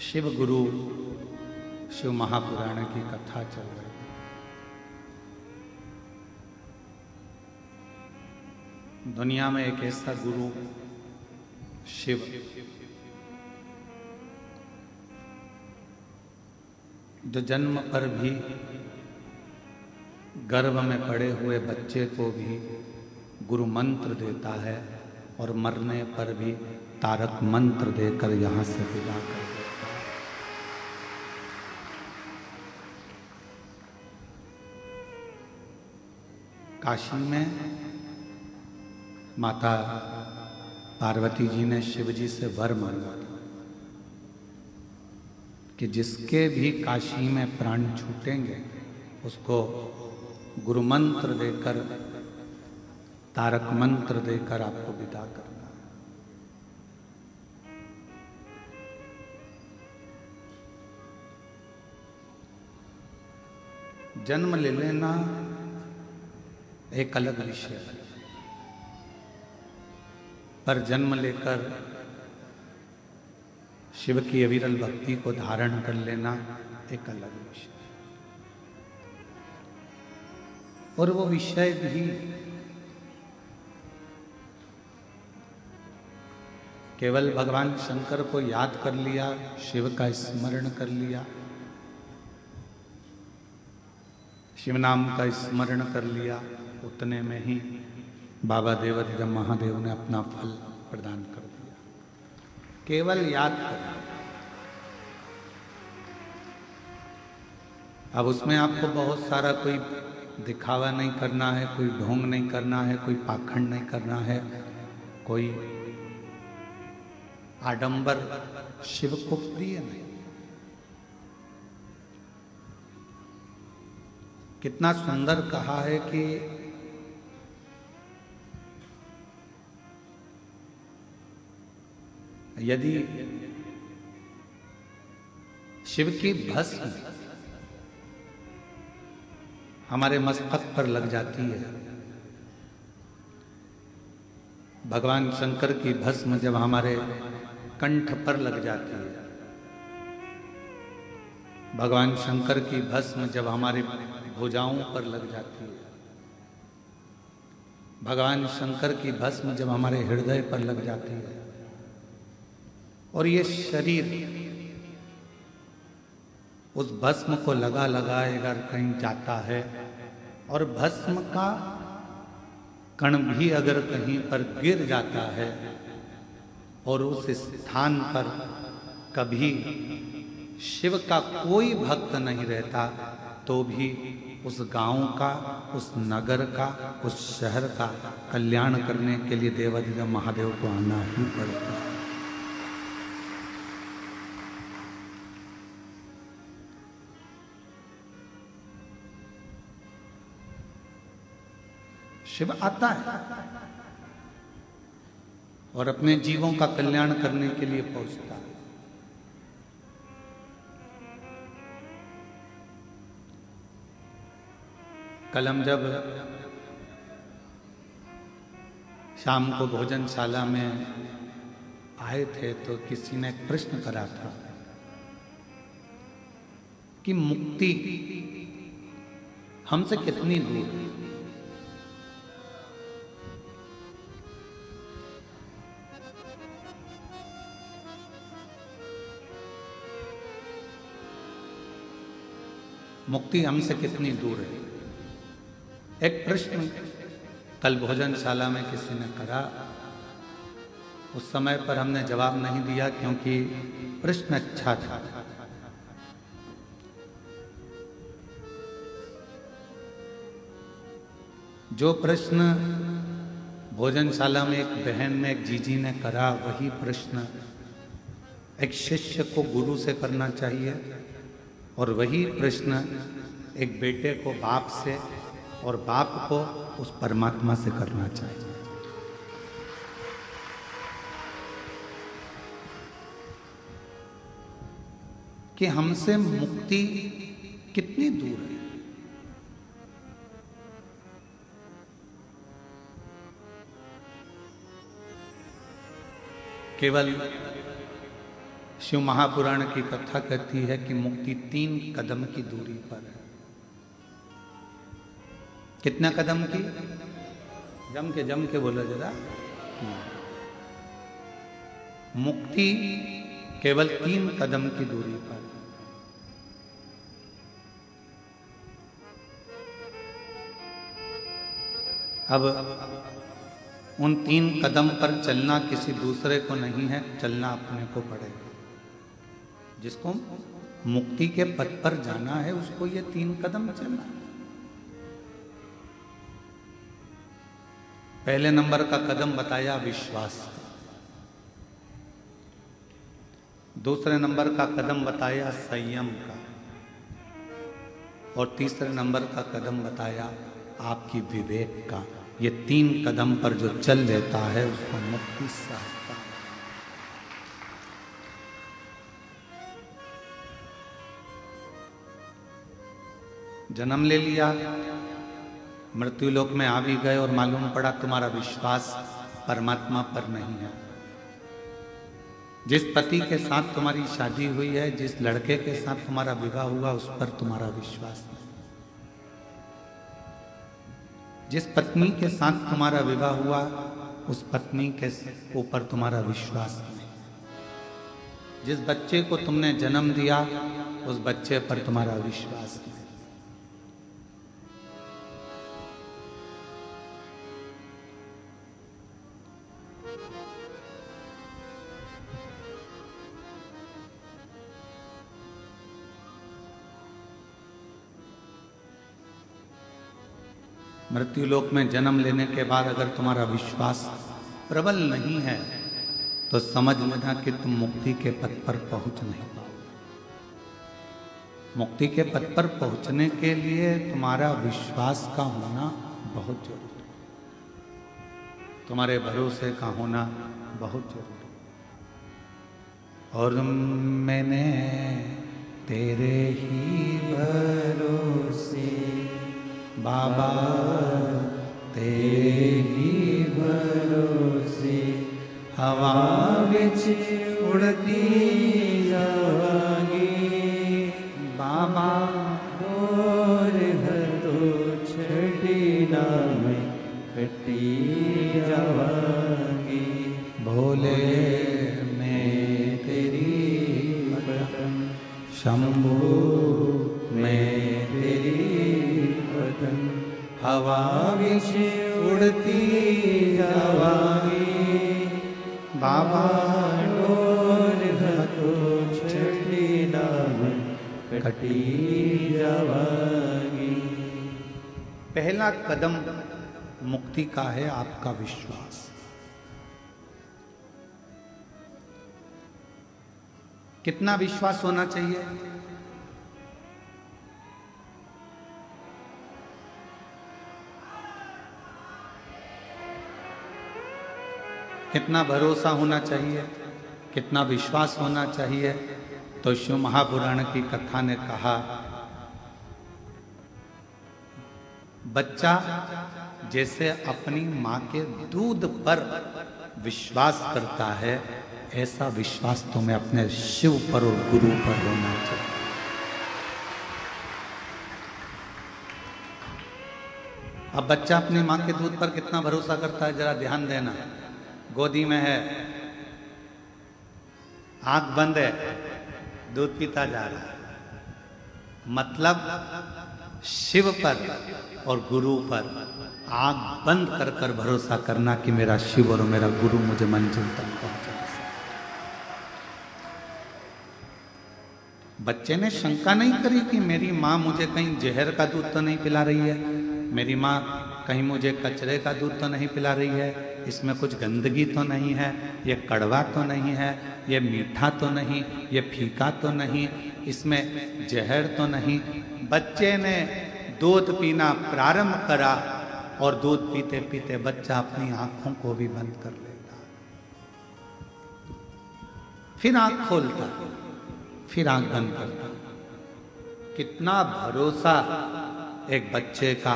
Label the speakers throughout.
Speaker 1: शिव गुरु शिव महापुराण की कथा चल रही है। दुनिया में एक ऐसा गुरु शिव जो जन्म पर भी गर्भ में पड़े हुए बच्चे को भी गुरु मंत्र देता है और मरने पर भी तारक मंत्र देकर यहां से विदा कर देता है। काशी में माता पार्वती जी ने शिव जी से वर मांगा कि जिसके भी काशी में प्राण छूटेंगे उसको गुरु मंत्र देकर तारक मंत्र देकर आपको विदा करना है। जन्म ले लेना एक अलग विषय है, पर जन्म लेकर शिव की अविरल भक्ति को धारण कर लेना एक अलग विषय है। और वो विषय भी केवल भगवान शंकर को याद कर लिया, शिव का स्मरण कर लिया, शिव नाम का स्मरण कर लिया, उतने में ही बाबा देवाधिदेव महादेव ने अपना फल प्रदान कर दिया। केवल याद कर। अब उसमें आपको बहुत सारा कोई दिखावा नहीं करना है, कोई ढोंग नहीं करना है, कोई पाखंड नहीं करना है, कोई आडंबर शिव को प्रिय नहीं। कितना सुंदर कहा है कि यदि शिव की भस्म हमारे मस्तक पर लग जाती है, भगवान शंकर की भस्म जब हमारे कंठ पर लग जाती है, भगवान शंकर की भस्म जब हमारी भुजाओं पर लग जाती है, भगवान शंकर की भस्म जब हमारे हृदय पर लग जाती है, और ये शरीर उस भस्म को लगा लगाए अगर कहीं जाता है और भस्म का कण भी अगर कहीं पर गिर जाता है और उस स्थान पर कभी शिव का कोई भक्त नहीं रहता, तो भी उस गांव का, उस नगर का, उस शहर का कल्याण करने के लिए देवाधिदेव महादेव को आना ही पड़ता है। शिव आता है और अपने जीवों का कल्याण करने के लिए पहुंचता है। कल हम जब शाम को भोजनशाला में आए थे तो किसी ने एक प्रश्न करा था कि मुक्ति हमसे कितनी दूर है। मुक्ति हमसे कितनी दूर है, एक प्रश्न कल भोजनशाला में किसी ने करा। उस समय पर हमने जवाब नहीं दिया क्योंकि प्रश्न अच्छा था। जो प्रश्न भोजनशाला में एक बहन ने, एक जीजी ने करा, वही प्रश्न एक शिष्य को गुरु से करना चाहिए, और वही प्रश्न एक बेटे को बाप से और बाप को उस परमात्मा से करना चाहिए। कि हमसे मुक्ति कितनी दूर है। केवल शिव महापुराण की कथा कहती है कि मुक्ति 3 कदम की दूरी पर है। कितना कदम की? जम के बोलो जरा। मुक्ति केवल 3 कदम की दूरी पर। अब उन 3 कदम पर चलना किसी दूसरे को नहीं है, चलना अपने को पड़ेगा। जिसको मुक्ति के पथ पर जाना है उसको ये 3 कदम चलना। पहले नंबर का कदम बताया विश्वास, दूसरे नंबर का कदम बताया संयम का, और तीसरे नंबर का कदम बताया आपकी विवेक का। ये 3 कदम पर जो चल लेता है उसको मुक्ति सहजता है। जन्म ले लिया, मृत्यु लोक में आ भी गए और मालूम पड़ा तुम्हारा विश्वास परमात्मा पर नहीं है। जिस पति के साथ तुम्हारी शादी हुई है, जिस लड़के के साथ तुम्हारा विवाह हुआ, उस पर तुम्हारा विश्वास नहीं। जिस पत्नी के साथ तुम्हारा विवाह हुआ, उस पत्नी के ऊपर तुम्हारा विश्वास नहीं। जिस बच्चे को तुमने जन्म दिया, उस बच्चे पर तुम्हारा विश्वास नहीं। मृत्यु लोक में जन्म लेने के बाद अगर तुम्हारा विश्वास प्रबल नहीं है तो समझ लेना कि तुम मुक्ति के पथ पर पहुंच नहीं पाओगे। मुक्ति के पथ पर पहुंचने के लिए तुम्हारा विश्वास का होना बहुत जरूरी है, तुम्हारे भरोसे का होना बहुत जरूरी है। और मैंने तेरे ही भरोसे बाबा, तेरे ही भरोसे हवा विच उड़ती जावांगी। बाबा और तो छड़ी ना मैं कटी जावांगी। भोले मैं तेरी बटन, शंभू मैं तेरी बटन, हवा विच उड़ती जावांगी। बाबा डोर तो छड़ी ना मैं कटी जावांगी। पहला कदम मुक्ति का है आपका विश्वास। कितना विश्वास होना चाहिए? कितना भरोसा होना चाहिए? कितना विश्वास होना चाहिए? तो शिव महापुराण की कथा ने कहा, बच्चा जैसे अपनी मां के दूध पर विश्वास करता है, ऐसा विश्वास तुम्हें अपने शिव पर और गुरु पर होना चाहिए। अब बच्चा अपनी मां के दूध पर कितना भरोसा करता है, जरा ध्यान देना। गोदी में है, आंख बंद है, दूध पीता जा रहा है, मतलब शिव पर और गुरु पर आंख बंद कर कर भरोसा करना कि मेरा शिव और मेरा गुरु मुझे मंजिल तक पहुंचा। बच्चे ने शंका नहीं करी कि मेरी माँ मुझे कहीं जहर का दूध तो नहीं पिला रही है, मेरी माँ कहीं मुझे कचरे का दूध तो नहीं पिला रही है, इसमें कुछ गंदगी तो नहीं है, ये कड़वा तो नहीं है, ये मीठा तो नहीं, ये फीका तो नहीं, इसमें जहर तो नहीं। बच्चे ने दूध पीना प्रारंभ करा और दूध पीते पीते बच्चा अपनी आंखों को भी बंद कर लेता, फिर आंख खोलता, फिर आंख बंद करता। कितना भरोसा एक बच्चे का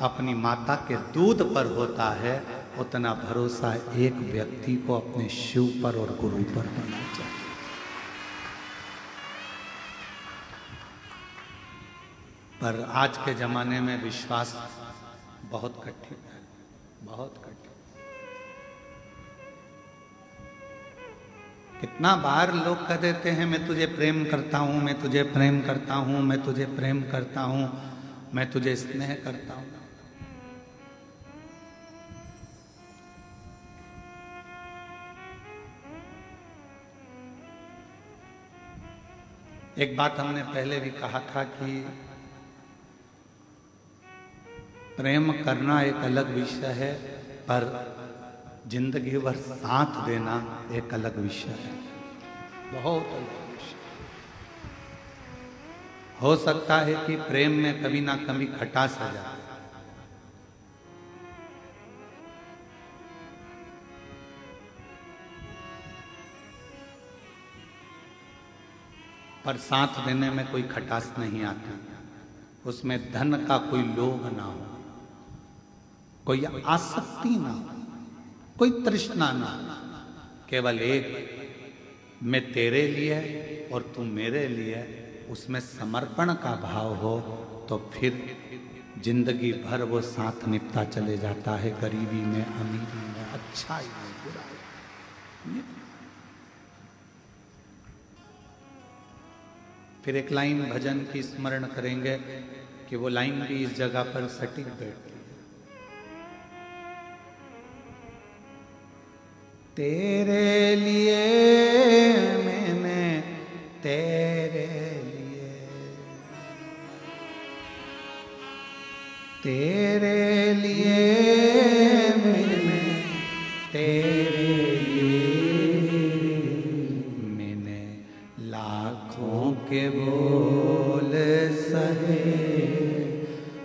Speaker 1: अपनी माता के दूध पर होता है, उतना भरोसा एक व्यक्ति को अपने शिव पर और गुरु पर होना चाहिए। पर आज के जमाने में विश्वास बहुत कठिन है, बहुत कठिन। कितना बार लोग कह देते हैं मैं तुझे प्रेम करता हूं, मैं तुझे प्रेम करता हूं, मैं तुझे प्रेम करता हूं, मैं तुझे स्नेह करता हूं। एक बात हमने पहले भी कहा था कि प्रेम करना एक अलग विषय है, पर जिंदगी भर साथ देना एक अलग विषय है, बहुत अलग विषय। हो सकता है कि प्रेम में कभी ना कभी खटास आ जाए, पर साथ देने में कोई खटास नहीं आती। उसमें धन का कोई लोभ ना हो, कोई आसक्ति ना हो, कोई तृष्णा ना हो। केवल एक मैं तेरे लिए और तू मेरे लिए, उसमें समर्पण का भाव हो तो फिर जिंदगी भर वो साथ निपटा चले जाता है। गरीबी में, अमीरी में, अच्छाई में, बुराई में। फिर एक लाइन भजन की स्मरण करेंगे कि वो लाइन भी इस जगह पर सटीक बैठती है। तेरे लिए मैंने, तेरे लिए, तेरे लिए मैंने, तेरे लिए मैंने लाखों के बोल सहे,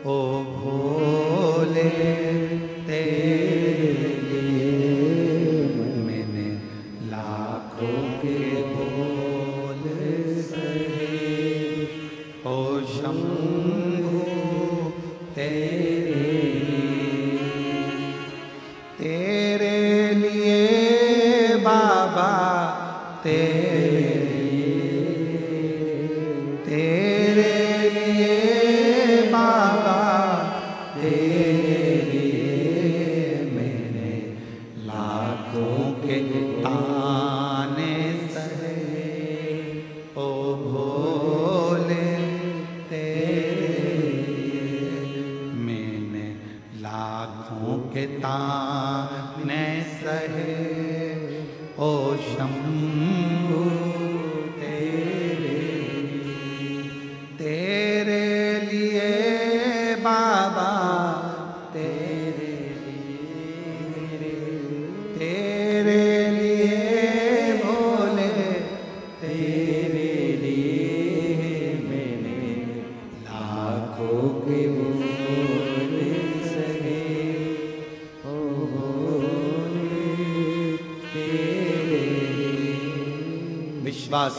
Speaker 1: ओ भोले तेरे लिए मैंने लाखों के बोल सहे, ओ शंभू तेरे लिए बाबा, तेरे लिए बाबा, तेरे लिए मैंने लाखों के ताने सहे, ओ भोले तेरे लिए मैंने लाखों के ताने सहे, ओ शंभू तेरे लिए बाबा, तेरे लिए भोले, तेरे लिए मैंने लाखों के बोल सहे, ओ भोले तेरे लिए। विश्वास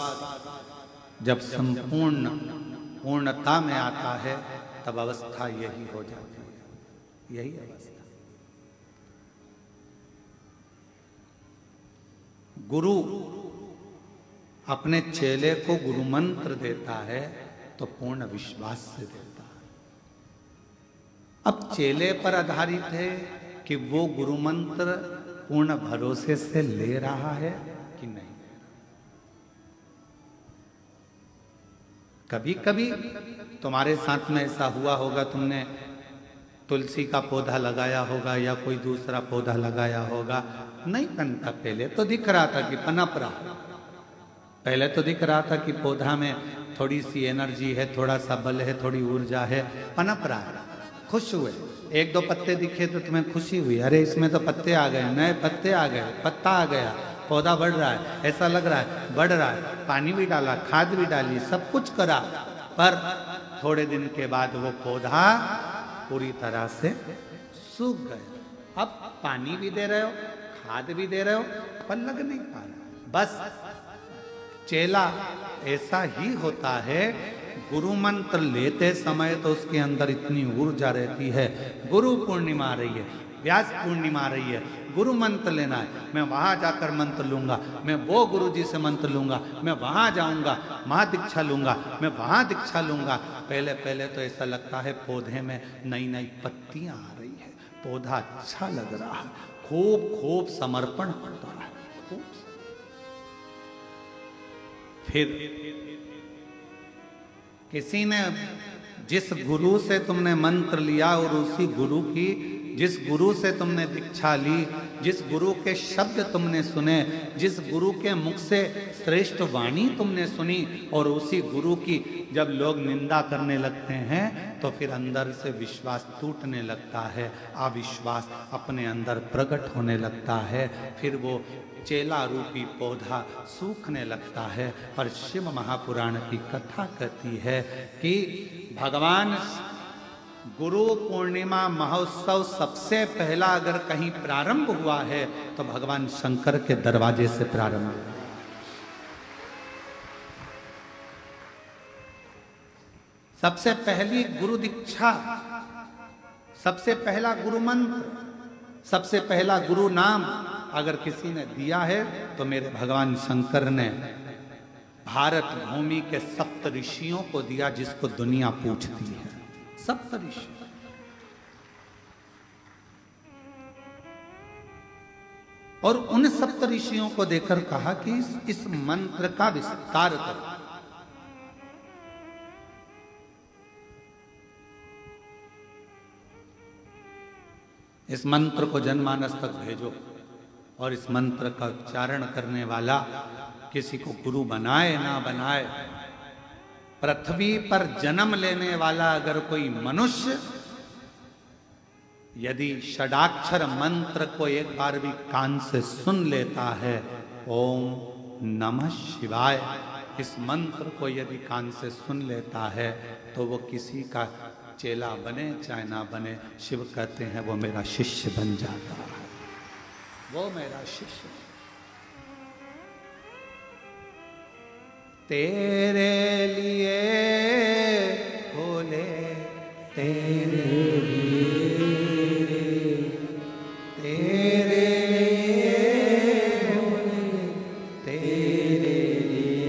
Speaker 1: जब संपूर्ण पूर्णता में आता है तब अवस्था यही हो जाती है, यही अवस्था। गुरु अपने चेले को गुरु मंत्र देता है तो पूर्ण विश्वास से देता है। अब चेले पर आधारित है कि वो गुरु मंत्र पूर्ण भरोसे से ले रहा है कि नहीं। कभी कभी तुम्हारे साथ में ऐसा हुआ होगा, तुमने तुलसी का पौधा लगाया होगा या कोई दूसरा पौधा लगाया होगा, नहीं पनता। पहले तो दिख रहा था कि पनप रहा, पहले तो दिख रहा था कि पौधा में थोड़ी सी एनर्जी है, थोड़ा सा बल है, थोड़ी ऊर्जा है, पनप रहा है। खुश हुए, एक दो पत्ते दिखे तो तुम्हें खुशी हुई, अरे इसमें तो पत्ते आ गए, नए पत्ते आ गए, पत्ता आ गया, पौधा बढ़ रहा है, ऐसा लग रहा है बढ़ रहा है। पानी भी डाला, खाद भी डाली, सब कुछ करा, पर थोड़े दिन के बाद वो पौधा पूरी तरह से सूख गया। अब पानी भी दे रहे हो, खाद भी दे रहे हो, पर लग नहीं पा रहा। बस चेला ऐसा ही होता है। गुरु मंत्र लेते समय तो उसके अंदर इतनी ऊर्जा रहती है। गुरु पूर्णिमा आ रही है, व्यास पूर्णिमा आ रही है, गुरु मंत्र लेना है, मैं वहां जाकर मंत्र लूंगा, मैं वो गुरु जी से मंत्र लूंगा, मैं वहां जाऊंगा, वहां दीक्षा लूंगा, मैं वहां दीक्षा लूंगा। पहले पहले तो ऐसा लगता है पौधे में नई नई पत्तियां आ रही है, पौधा अच्छा लग रहा है, खूब खूब समर्पण होता है, खूब। फिर किसी ने, जिस गुरु से तुमने मंत्र लिया और उसी गुरु की, जिस गुरु से तुमने दीक्षा ली, जिस गुरु के शब्द तुमने सुने, जिस गुरु के मुख से श्रेष्ठ वाणी तुमने सुनी, और उसी गुरु की जब लोग निंदा करने लगते हैं तो फिर अंदर से विश्वास टूटने लगता है, अविश्वास अपने अंदर प्रकट होने लगता है, फिर वो चेला रूपी पौधा सूखने लगता है। और शिव महापुराण की कथा कहती है कि भगवान गुरु पूर्णिमा महोत्सव सबसे पहला अगर कहीं प्रारंभ हुआ है तो भगवान शंकर के दरवाजे से प्रारंभ हुआ। सबसे पहली गुरु दीक्षा, सबसे पहला गुरु मंत्र, सबसे पहला गुरु नाम अगर किसी ने दिया है तो मेरे भगवान शंकर ने भारत भूमि के सप्त ऋषियों को दिया, जिसको दुनिया पूछती है, सप्त ऋषि। और उन सप्त ऋषियों को देकर कहा कि इस मंत्र का विस्तार करो। इस मंत्र को जनमानस तक भेजो, और इस मंत्र का उच्चारण करने वाला किसी को गुरु बनाए ना बनाए, पृथ्वी पर जन्म लेने वाला अगर कोई मनुष्य यदि षडाक्षर मंत्र को एक बार भी कान से सुन लेता है, ओम नमः शिवाय, इस मंत्र को यदि कान से सुन लेता है तो वो किसी का चेला बने चाहे ना बने, शिव कहते हैं वो मेरा शिष्य बन जाता है, वो मेरा शिष्य। तेरे लिए बोले, तेरे लिए, तेरे लिए बोले, तेरे लिए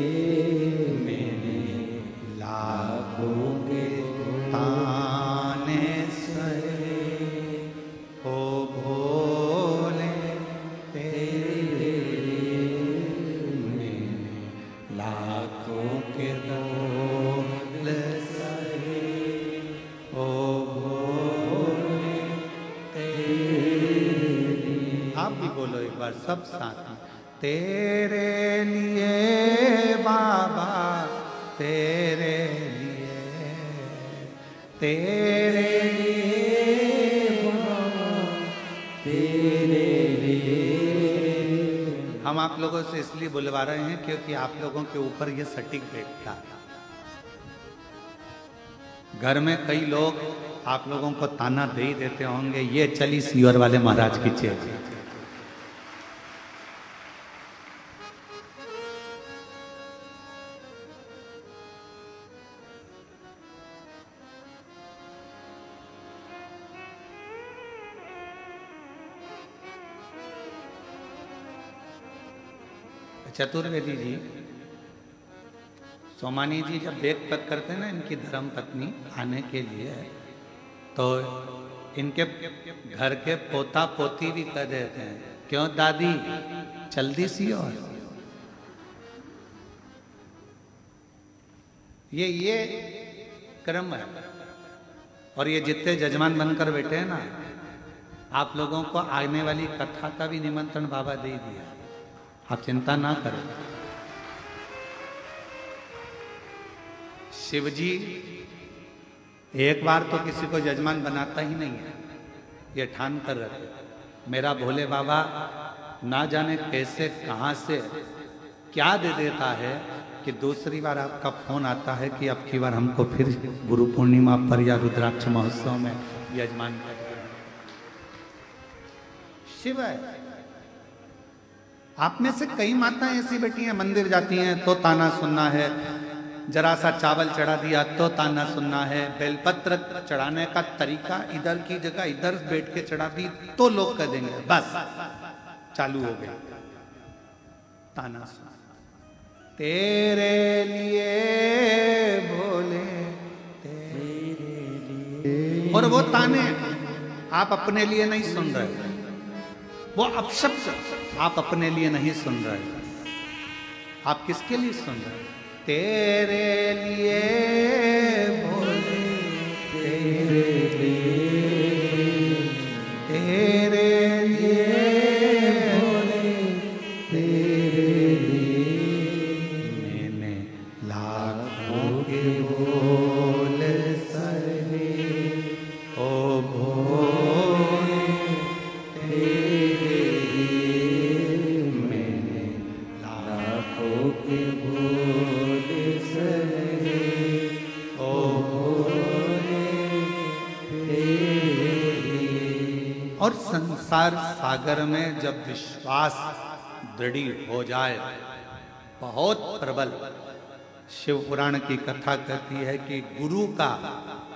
Speaker 1: मैंने लाखों के ताने सहे, ओ भोले तेरे लिए मैंने लाखों के बोल सहे, ओ भोले तेरे लिए। आप भी बोलो एक बार सब साथ में, तेरे लिए बाबा, तेरे लिए, तेरे लिए बाबा, तेरे लिए। हम आप लोगों से इसलिए बुलवा रहे हैं क्योंकि आप लोगों के ऊपर ये सटीक बैठता है। घर में कई लोग आप लोगों को ताना दे ही देते होंगे, ये चली सीवर वाले महाराज की चेल। चतुर्वेदी जी, सोमानी जी जब बेग पैक करते हैं ना इनकी धर्म पत्नी आने के लिए, तो इनके घर के पोता पोती भी कह देते हैं, क्यों दादी जल्दी सी। और ये क्रम है। और ये जितने जजमान बनकर बैठे हैं ना, आप लोगों को आने वाली कथा का भी निमंत्रण बाबा दे दिया, आप चिंता ना करें। शिव जी एक बार तो किसी को जजमान बनाता ही नहीं है, ये ठान कर रखे। मेरा भोले बाबा ना जाने कैसे कहां से क्या दे देता है कि दूसरी बार आपका फोन आता है कि अब की बार हमको फिर गुरु पूर्णिमा पर या रुद्राक्ष महोत्सव में यजमान कर। शिव है। आप में से कई माताएं ऐसी बैठी हैं, मंदिर जाती हैं तो ताना सुनना है, जरा सा चावल चढ़ा दिया तो ताना सुनना है, बेलपत्र चढ़ाने का तरीका इधर की जगह इधर बैठ के चढ़ा दी तो लोग कह देंगे बस चालू हो गया ताना सुना। तेरे लिए भोले तेरे लिए, और वो ताने आप अपने लिए नहीं सुन रहे, वो अपशब्द आप अपने लिए नहीं सुन रहे, आप किसके लिए सुन रहे? तेरे लिए भोले तेरे लिए, तेरे लिए भोले तेरे लिए, मैंने लाखों के बोल सहे ओ भोले तेरे लिए, मैंने लाखों के और संसार सागर में जब विश्वास दृढ़ हो जाए, बहुत प्रबल, शिव पुराण की कथा कहती है कि गुरु का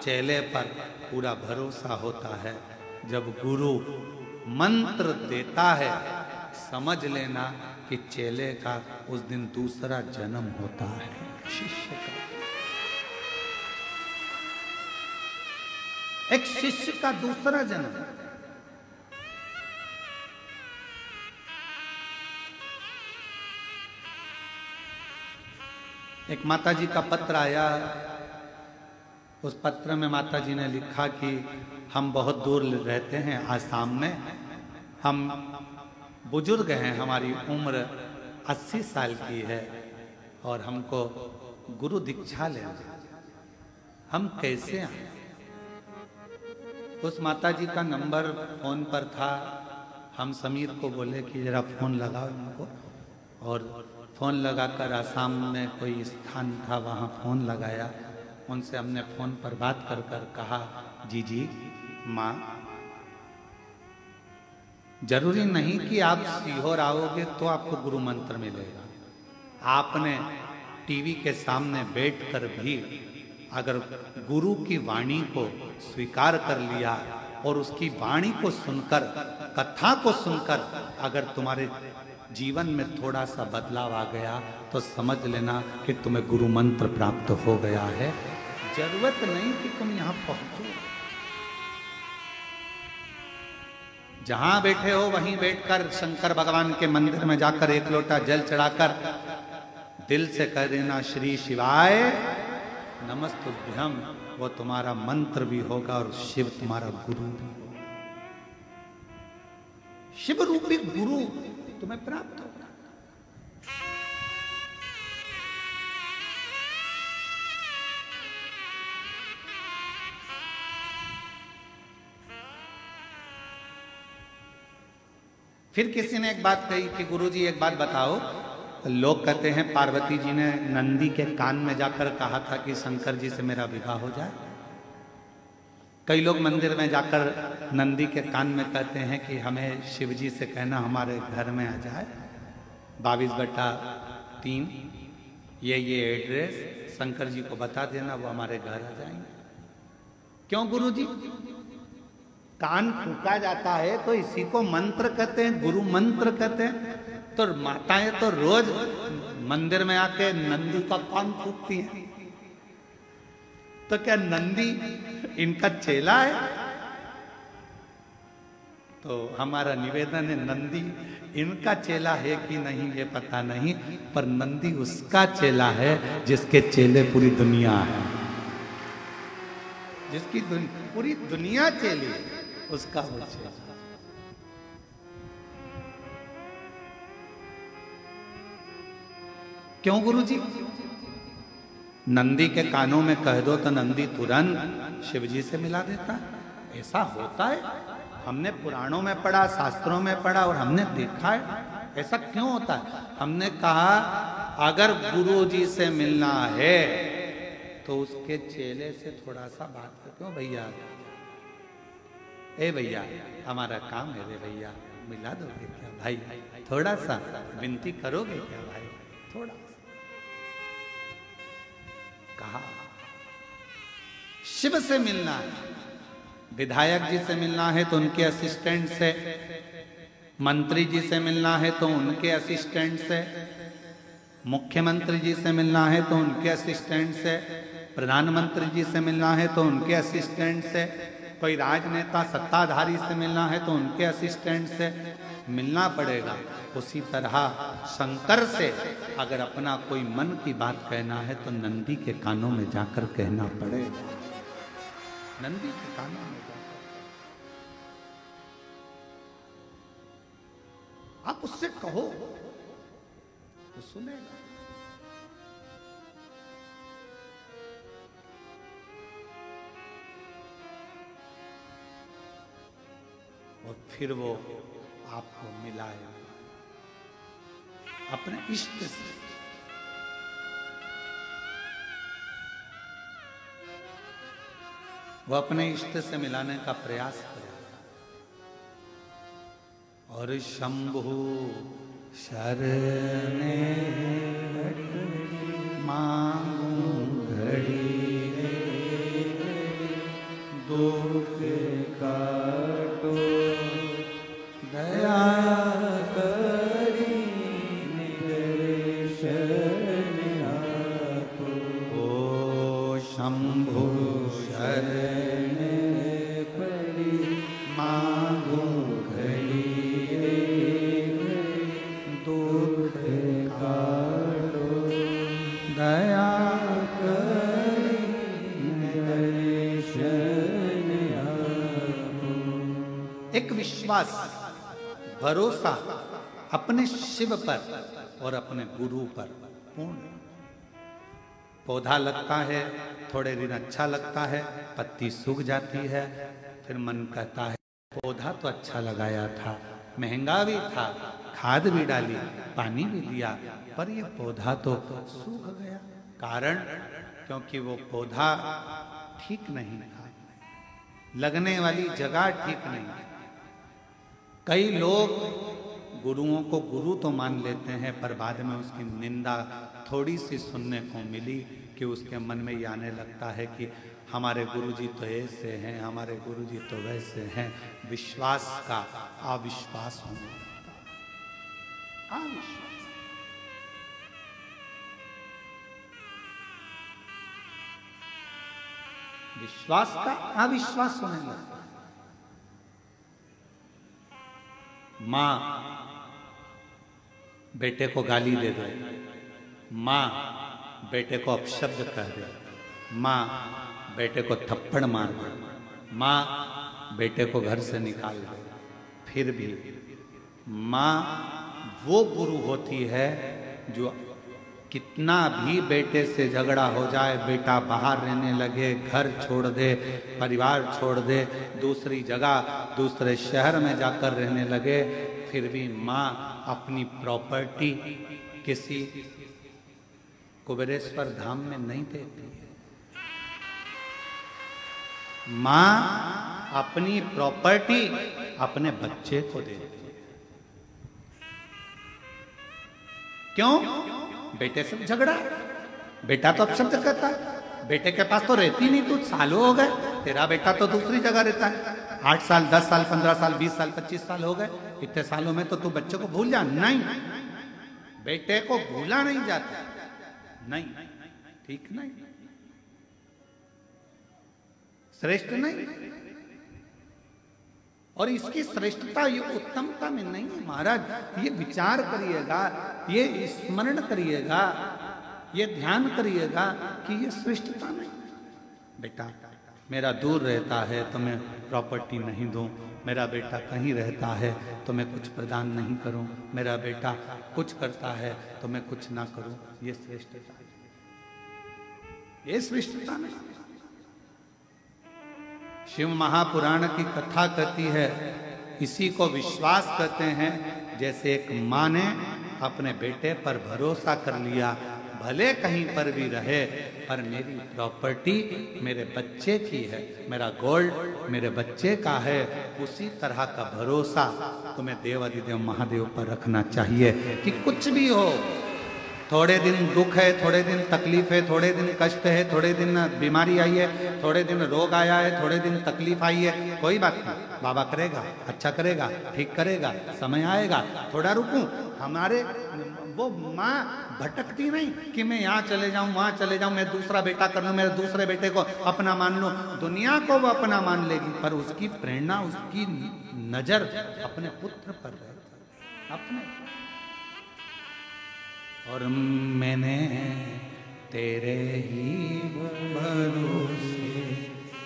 Speaker 1: चेले पर पूरा भरोसा होता है। जब गुरु मंत्र देता है समझ लेना कि चेले का उस दिन दूसरा जन्म होता है, शिष्य का। एक शिष्य का दूसरा जन्म। एक माताजी का पत्र आया, उस पत्र में माताजी ने लिखा कि हम बहुत दूर रहते हैं आसाम में, हम बुजुर्ग हैं, हमारी उम्र 80 साल की है और हमको गुरु दीक्षा लेना, हम कैसे आए? उस माताजी का नंबर फोन पर था। हम समीर को बोले कि जरा फोन लगाओ इनको, और फोन लगाकर आसाम में कोई स्थान था वहाँ फोन लगाया। उनसे हमने फोन पर बात कर कर कहा, जी माँ, जरूरी नहीं कि आप सीहोर आओगे तो आपको गुरु मंत्र मिलेगा। आपने टीवी के सामने बैठकर भी अगर गुरु की वाणी को स्वीकार कर लिया और उसकी वाणी को सुनकर, कथा को सुनकर अगर तुम्हारे जीवन में थोड़ा सा बदलाव आ गया तो समझ लेना कि तुम्हें गुरु मंत्र प्राप्त हो गया है। जरूरत नहीं कि तुम यहां पहुंचो, जहां बैठे हो वहीं बैठकर शंकर भगवान के मंदिर में जाकर एक लोटा जल चढ़ाकर दिल से कह देना श्री शिवाय नमस्तुभ्यम, वो तुम्हारा मंत्र भी होगा और शिव तुम्हारा गुरु भी होगा। शिव रूपी गुरु तुम्हें प्राप्त होगा। फिर किसी ने एक बात कही कि गुरुजी एक बात बताओ, लोग कहते हैं पार्वती जी ने नंदी के कान में जाकर कहा था कि शंकर जी से मेरा विवाह हो जाए। कई लोग मंदिर में जाकर नंदी के कान में कहते हैं कि हमें शिव जी से कहना हमारे घर में आ जाए, 22/3 ये एड्रेस शंकर जी को बता देना, वो हमारे घर आ जाएंगे। क्यों गुरुजी? कान फूका जाता है तो इसी को मंत्र कहते हैं, गुरु मंत्र कहते हैं। तो माताएं तो रोज मंदिर में आके नंदी का कान फूकती हैं, तो क्या नंदी इनका चेला है? तो हमारा निवेदन है, नंदी इनका चेला है कि नहीं ये पता नहीं, पर नंदी उसका चेला है जिसके चेले पूरी दुनिया है, जिसकी पूरी दुनिया चेली है, उसका वो चेला। क्यों गुरुजी? नंदी के कानों में कह दो तो नंदी तुरंत शिव जी से मिला देता है। ऐसा होता है, हमने पुराणों में पढ़ा, शास्त्रों में पढ़ा और हमने देखा है। ऐसा क्यों होता है? हमने कहा अगर गुरु जी से मिलना है तो उसके चेले से थोड़ा सा बात कर। क्यों भैया, ए भैया हमारा काम है रे भैया, मिला दोगे क्या भाई? थोड़ा सा विनती करोगे क्या भाई? थोड़ा। कहा शिव से मिलना है, विधायक जी से मिलना है तो उनके असिस्टेंट से, मंत्री जी से मिलना है तो उनके असिस्टेंट से, मुख्यमंत्री जी से मिलना है तो उनके असिस्टेंट से, प्रधानमंत्री जी से मिलना है तो उनके असिस्टेंट से, कोई राजनेता सत्ताधारी से मिलना है तो उनके असिस्टेंट से मिलना पड़ेगा। उसी तरह शंकर से अगर अपना कोई मन की बात कहना है तो नंदी के कानों में जाकर कहना पड़ेगा, नंदी के कानों में जाकर। आप उससे कहो तो सुनेगा। और फिर वो आपको मिलाएगा अपने इष्ट से। वो अपने इष्ट से मिलाने का प्रयास करेगा। और शंभु शरणे मांगू घड़ी दुख काटो दया करी निर्शरण आपो। ओ शंभु शरण पड़ी मांगू घड़ी दुख काटो दया करी निर्शरण आपो। एक विश्वास, भरोसा अपने शिव पर और अपने गुरु पर पूर्ण। पौधा लगता है, थोड़े दिन अच्छा लगता है, पत्ती सूख जाती है, फिर मन कहता है पौधा तो अच्छा लगाया था, महंगा भी था, खाद भी डाली, पानी भी दिया, पर ये पौधा तो सूख गया। कारण क्योंकि वो पौधा ठीक नहीं था, लगने वाली जगह ठीक नहीं। कई लोग गुरुओं को गुरु तो मान लेते हैं, पर बाद में उसकी निंदा थोड़ी सी सुनने को मिली कि उसके मन में ये आने लगता है कि हमारे गुरुजी तो ऐसे हैं, हमारे गुरुजी तो वैसे हैं। विश्वास का अविश्वास होने लगता है। अविश्वास, विश्वास का अविश्वास होने लगता है। मां बेटे को गाली दे दे, मां बेटे को अपशब्द कह दे, मां बेटे को थप्पड़ मार दे, मां बेटे को घर से निकाल दे, फिर भी मां वो गुरु होती है जो कितना भी बेटे से झगड़ा हो जाए, बेटा बाहर रहने लगे, घर छोड़ दे, परिवार छोड़ दे, दूसरी जगह दूसरे शहर में जाकर रहने लगे, फिर भी माँ अपनी प्रॉपर्टी किसी कुबेरेश्वर धाम में नहीं देती है। माँ अपनी प्रॉपर्टी अपने बच्चे को देती है। क्यों? बेटे से झगड़ा, बेटा तो अपशब्द कहता है, बेटे के पास तो रहती नहीं, तू सालों हो गए, तेरा बेटा तो दूसरी जगह रहता है, 8 साल 10 साल 15 साल 20 साल 25 साल हो गए, इतने सालों में तो तू बच्चे को भूल जा। नहीं, बेटे को भूला नहीं जाता, नहीं, ठीक नहीं, श्रेष्ठ नहीं। और इसकी श्रेष्ठता ये उत्तमता में नहीं है महाराज। ये विचार करिएगा, ये स्मरण करिएगा, ये ध्यान करिएगा कि ये श्रेष्ठता नहीं। बेटा मेरा दूर रहता है तो मैं प्रॉपर्टी नहीं दूं, मेरा बेटा कहीं रहता है तो मैं कुछ प्रदान नहीं करूं, मेरा बेटा कुछ करता है तो मैं कुछ ना करूं, ये श्रेष्ठता, ये श्रेष्ठता नहीं। शिव महापुराण की कथा कहती है, इसी को विश्वास कहते हैं। जैसे एक माँ ने अपने बेटे पर भरोसा कर लिया, भले कहीं पर भी रहे, पर मेरी प्रॉपर्टी मेरे बच्चे की है, मेरा गोल्ड मेरे बच्चे का है, उसी तरह का भरोसा तुम्हें देवाधिदेव महादेव पर रखना चाहिए कि कुछ भी हो, थोड़े दिन दुख है, थोड़े दिन तकलीफ है, थोड़े दिन कष्ट है, थोड़े दिन बीमारी आई है, थोड़े दिन रोग आया है, थोड़े दिन तकलीफ आई है, कोई बात नहीं, बाबा करेगा, अच्छा करेगा, ठीक करेगा, समय आएगा, थोड़ा रुकूं। हमारे वो माँ भटकती नहीं कि मैं यहाँ चले जाऊं, वहां चले जाऊं, मैं दूसरा बेटा कर लूं, मेरे दूसरे बेटे को अपना मान लूं। दुनिया को वो अपना मान लेगी, पर उसकी प्रेरणा, उसकी नजर अपने पुत्र पर है, अपने। और मैंने तेरे ही भरोसे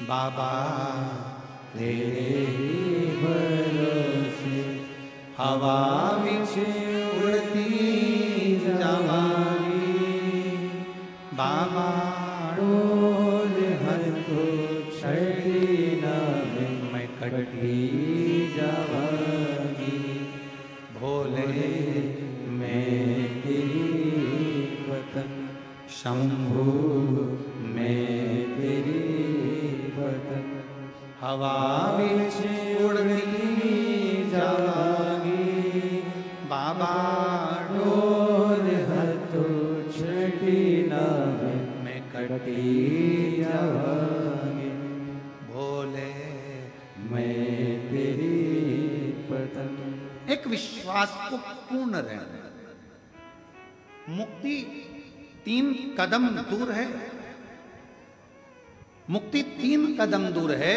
Speaker 1: बाबा, तेरे ही भरोसे हवा विच उड़ती जावांगी बाबा, डोल हर तो छड़ी ना मैं कटी जावांगी भोले, मैं शंभु मैं तेरी वतन हवा विच उड़ती जावांगी बाबा, डोल हथो छटी ना मैं कटी जावांगी भोले, मैं तेरी वतन। एक विश्वास को पूर्ण रहना। मुक्ति 3 कदम दूर है, मुक्ति 3 कदम दूर है।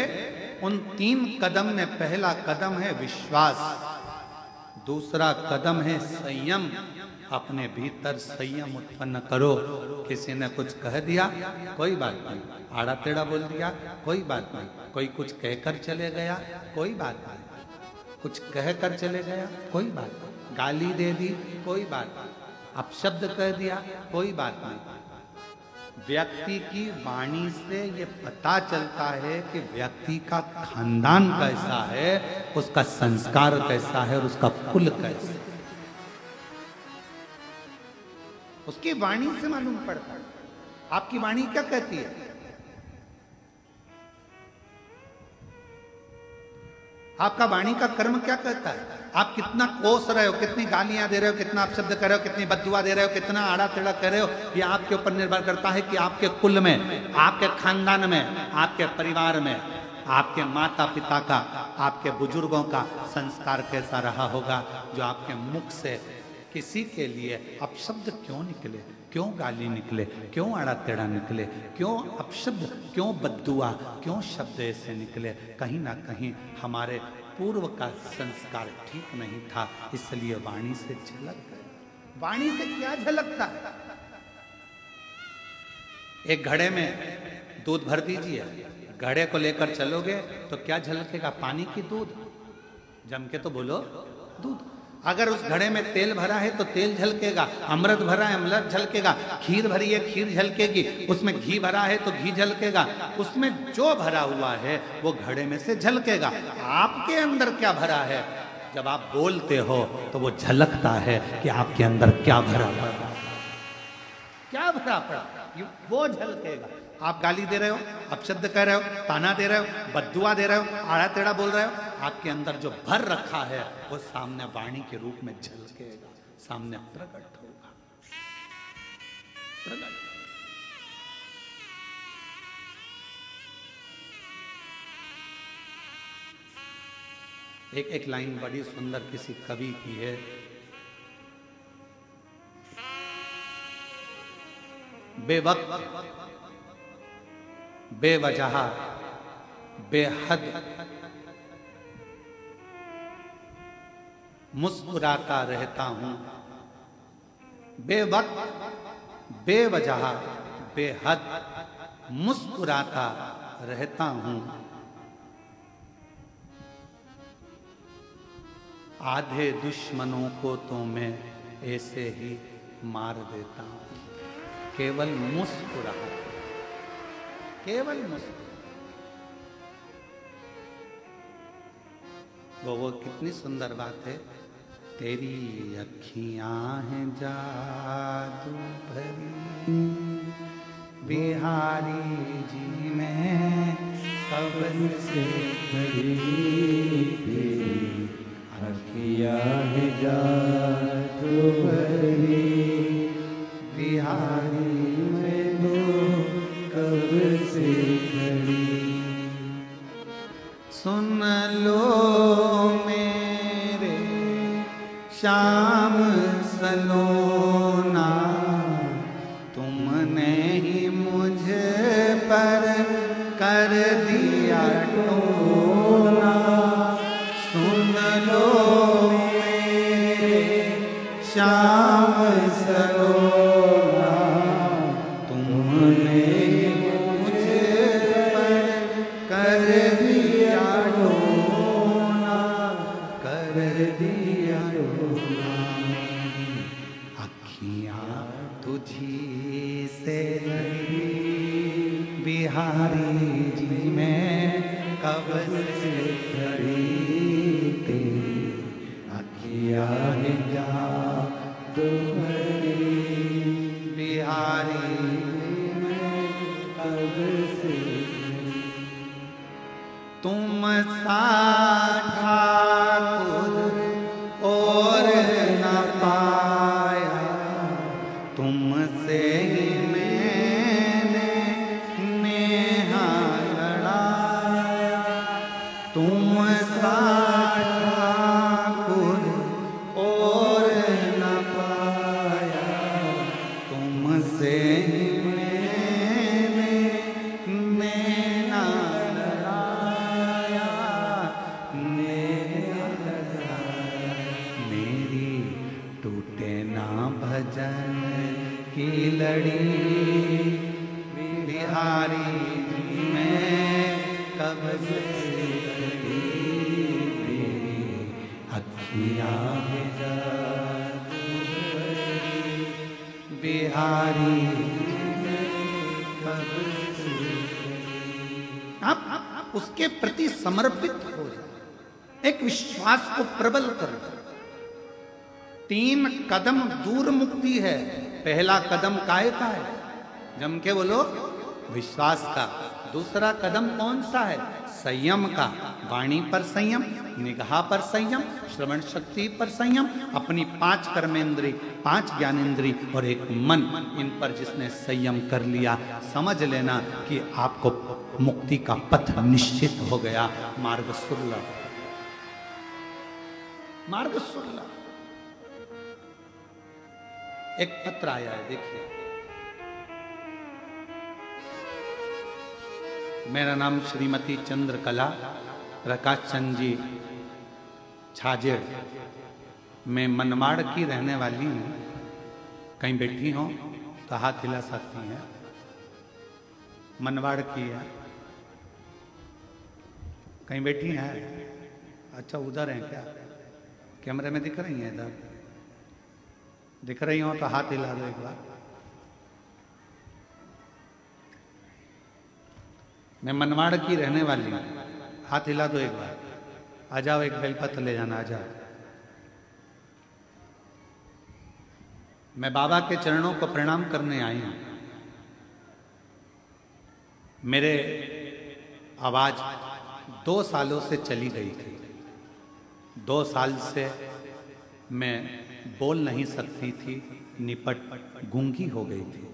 Speaker 1: उन 3 कदम में पहला कदम है विश्वास, दूसरा कदम है संयम। अपने भीतर संयम उत्पन्न करो। किसी ने कुछ कह दिया, कोई बात नहीं, आड़ा टेढ़ा बोल दिया, कोई बात नहीं, कोई कुछ कहकर चले गया, कोई बात नहीं, कुछ कहकर चले गया, कोई बात नहीं, गाली दे दी, कोई बात नहीं, अपशब्द कह दिया, कोई बात नहीं। व्यक्ति की वाणी से ये पता चलता है कि व्यक्ति का खानदान कैसा है, उसका संस्कार कैसा है और उसका कुल कैसा है, उसकी वाणी से मालूम पड़ता है। आपकी वाणी क्या कहती है? आपका वाणी का कर्म क्या कहता है? आप कितना कोस रहे हो, कितनी गालियां दे रहे हो, कितना अपशब्द कर रहे हो, कितनी बद्दुआ दे रहे हो, कितना आड़ा टेढ़ा कर रहे हो, ये आपके ऊपर निर्भर करता है कि आपके कुल में, आपके खानदान में, आपके परिवार में, आपके माता पिता का, आपके बुजुर्गों का संस्कार कैसा रहा होगा, जो आपके मुख से किसी के लिए अपशब्द क्यों निकले, क्यों गाली निकले, क्यों आड़ा टेढ़ा निकले, क्यों अपशब्द, क्यों बद्दुआ, क्यों शब्द ऐसे निकले? कहीं ना कहीं हमारे पूर्व का संस्कार ठीक नहीं था, इसलिए वाणी से झलक गए। वाणी से क्या झलकता है? एक घड़े में दूध भर दीजिए, घड़े को लेकर चलोगे तो क्या झलकेगा? पानी की दूध। जम के तो बोलो, दूध। अगर उस घड़े में तेल भरा है तो तेल झलकेगा, अमृत भरा है अमृत झलकेगा, खीर भरी है खीर झलकेगी, उसमें घी भरा है तो घी झलकेगा, उसमें जो भरा हुआ है वो घड़े में से झलकेगा। आपके अंदर क्या भरा है? जब आप बोलते हो तो वो झलकता है कि आपके अंदर क्या भरा पड़ा, क्या भरा पड़ा, वो झलकेगा। आप गाली दे रहे हो, अपशब्द कह रहे हो, ताना दे रहे हो, बद्दुआ दे रहे हो, आड़ा टेढ़ा बोल रहे हो, आपके अंदर जो भर रखा है वो सामने वाणी के रूप में झलकेगा, सामने प्रकट होगा। प्रकट। एक लाइन बड़ी सुंदर किसी कवि की है। बेवक्त, बेवजह, बेहद मुस्कुराता रहता हूं, बेवक्त, बेवजह, बेहद मुस्कुराता रहता हूं, आधे दुश्मनों को तो मैं ऐसे ही मार देता हूं। केवल मुस्कुराता, केवल मुस्कुरा। वो कितनी सुंदर बात है। तेरी अखियां हैं जादू भरी, बिहारी जी में कब से खड़ी, तेरी अखियां हैं जादू भरी, बिहारी मैं तो कब से खड़ी। सुन लो मेरे श्याम सलोना, तुमने ही मुझ पर कर दिया टोना। सुन लो मेरे श्याम सलोना, तुमने मुझ पर कर दिया टोना, कर दिया टोना। अखियाँ तुझी से बिहारी जी मैं कब से खड़ी, तेरी अखियाँ जा तुम्हारी बिहारी मैं कब से। तुम सा ठाकुर और न पाया, तुमसे ही मैंने नेहा लड़ाया। तुम सा ठाकुर और न पाया, तुमसे ही मैंने नेहा लड़ाया, नेहा लड़ाया। मेरी टूटे ना भजन की लड़ी, बिहारी मैं कब से खड़ी, मेरी अखियाँ जा बिहारी कब से। आप उसके प्रति समर्पित हो जाए, एक विश्वास को प्रबल कर। 3 कदम दूर मुक्ति है। पहला कदम काय का है? जम के बोलो, विश्वास का। दूसरा कदम कौन सा है? संयम का। वाणी पर संयम, निगाह पर संयम, श्रवण शक्ति पर संयम, अपनी 5 कर्मेंद्री, 5 ज्ञानेंद्री और एक मन, इन पर जिसने संयम कर लिया, समझ लेना कि आपको मुक्ति का पथ निश्चित हो गया। मार्ग सुलभ, मार्ग सुलभ। एक पत्र आया है, देखिए। मेरा नाम श्रीमती चंद्रकला प्रकाश चंद जी छाजेड़, मैं मनमाड़ की रहने वाली हूँ। कहीं बैठी हो तो हाथ हिला सकती हैं। मनमाड़ की है। कहीं बैठी हैं? अच्छा, उधर हैं क्या? कैमरे में दिख रही हैं? इधर दिख रही हो तो हाथ हिला दो एक बार। मैं मनमाड़ की रहने वाली हूँ, हाथ हिला दो एक बार। आ जाओ, एक बेलपत्र ले जाना, आ जाओ। मैं बाबा के चरणों को प्रणाम करने आई हूँ। मेरे आवाज 2 सालों से चली गई थी। 2 साल से मैं बोल नहीं सकती थी, निपट गूंगी हो गई थी,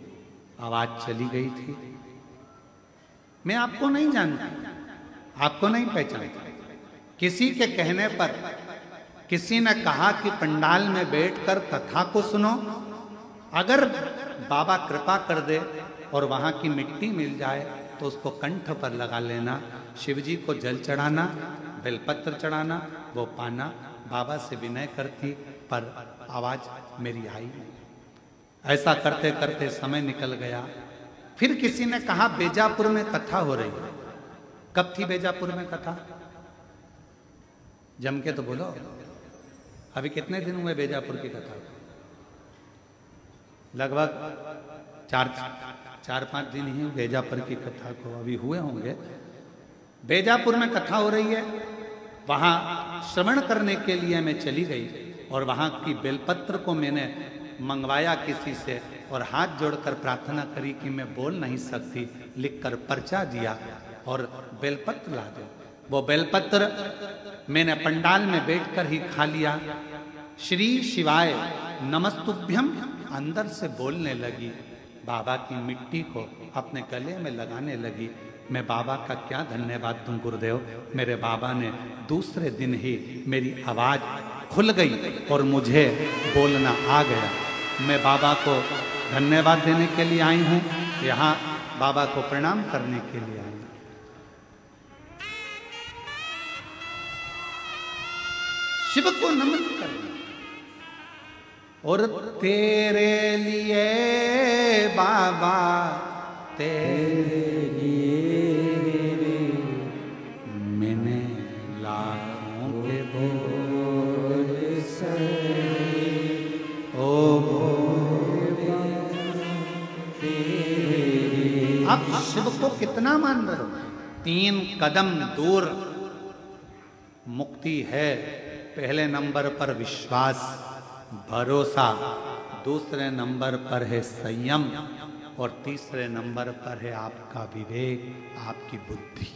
Speaker 1: आवाज चली गई थी। मैं आपको नहीं जानती, आपको नहीं पहचानती। किसी के कहने पर किसी ने कहा कि पंडाल में बैठकर कथा को सुनो। अगर बाबा कृपा कर दे और वहां की मिट्टी मिल जाए तो उसको कंठ पर लगा लेना, शिव जी को जल चढ़ाना, बेलपत्र चढ़ाना, वो पाना। बाबा से विनय करती, पर आवाज मेरी आई नहीं। ऐसा करते करते समय निकल गया। फिर किसी ने कहा बेजापुर में कथा हो रही है। कब थी बेजापुर में कथा? जम के तो बोलो। अभी कितने दिन हुए बेजापुर की कथा? लगभग 4-5 दिन ही बेजापुर की कथा को अभी हुए होंगे। बेजापुर में कथा हो रही है, वहां श्रवण करने के लिए मैं चली गई और वहां की बेलपत्र को मैंने मंगवाया किसी से और हाथ जोड़कर प्रार्थना करी कि मैं बोल नहीं सकती, लिखकर पर्चा दिया और बेलपत्र ला दो। वो बेलपत्र मैंने पंडाल में बैठकर ही खा लिया। श्री शिवाय नमस्तुभ्यम अंदर से बोलने लगी, बाबा की मिट्टी को अपने गले में लगाने लगी। मैं बाबा का क्या धन्यवाद दूं गुरुदेव, मेरे बाबा ने दूसरे दिन ही मेरी आवाज़ खुल गई और मुझे बोलना आ गया। मैं बाबा को धन्यवाद देने के लिए आई हूँ, यहाँ बाबा को प्रणाम करने के लिए आई हूँ। शिव को नमन करना और तेरे लिए बाबा, तेरे लिए मैंने लाखों के बोल से ओ आप शिव को कितना मान रहे हो? 3 कदम दूर मुक्ति है। पहले नंबर पर विश्वास, भरोसा, दूसरे नंबर पर है संयम और तीसरे नंबर पर है आपका विवेक, आपकी बुद्धि।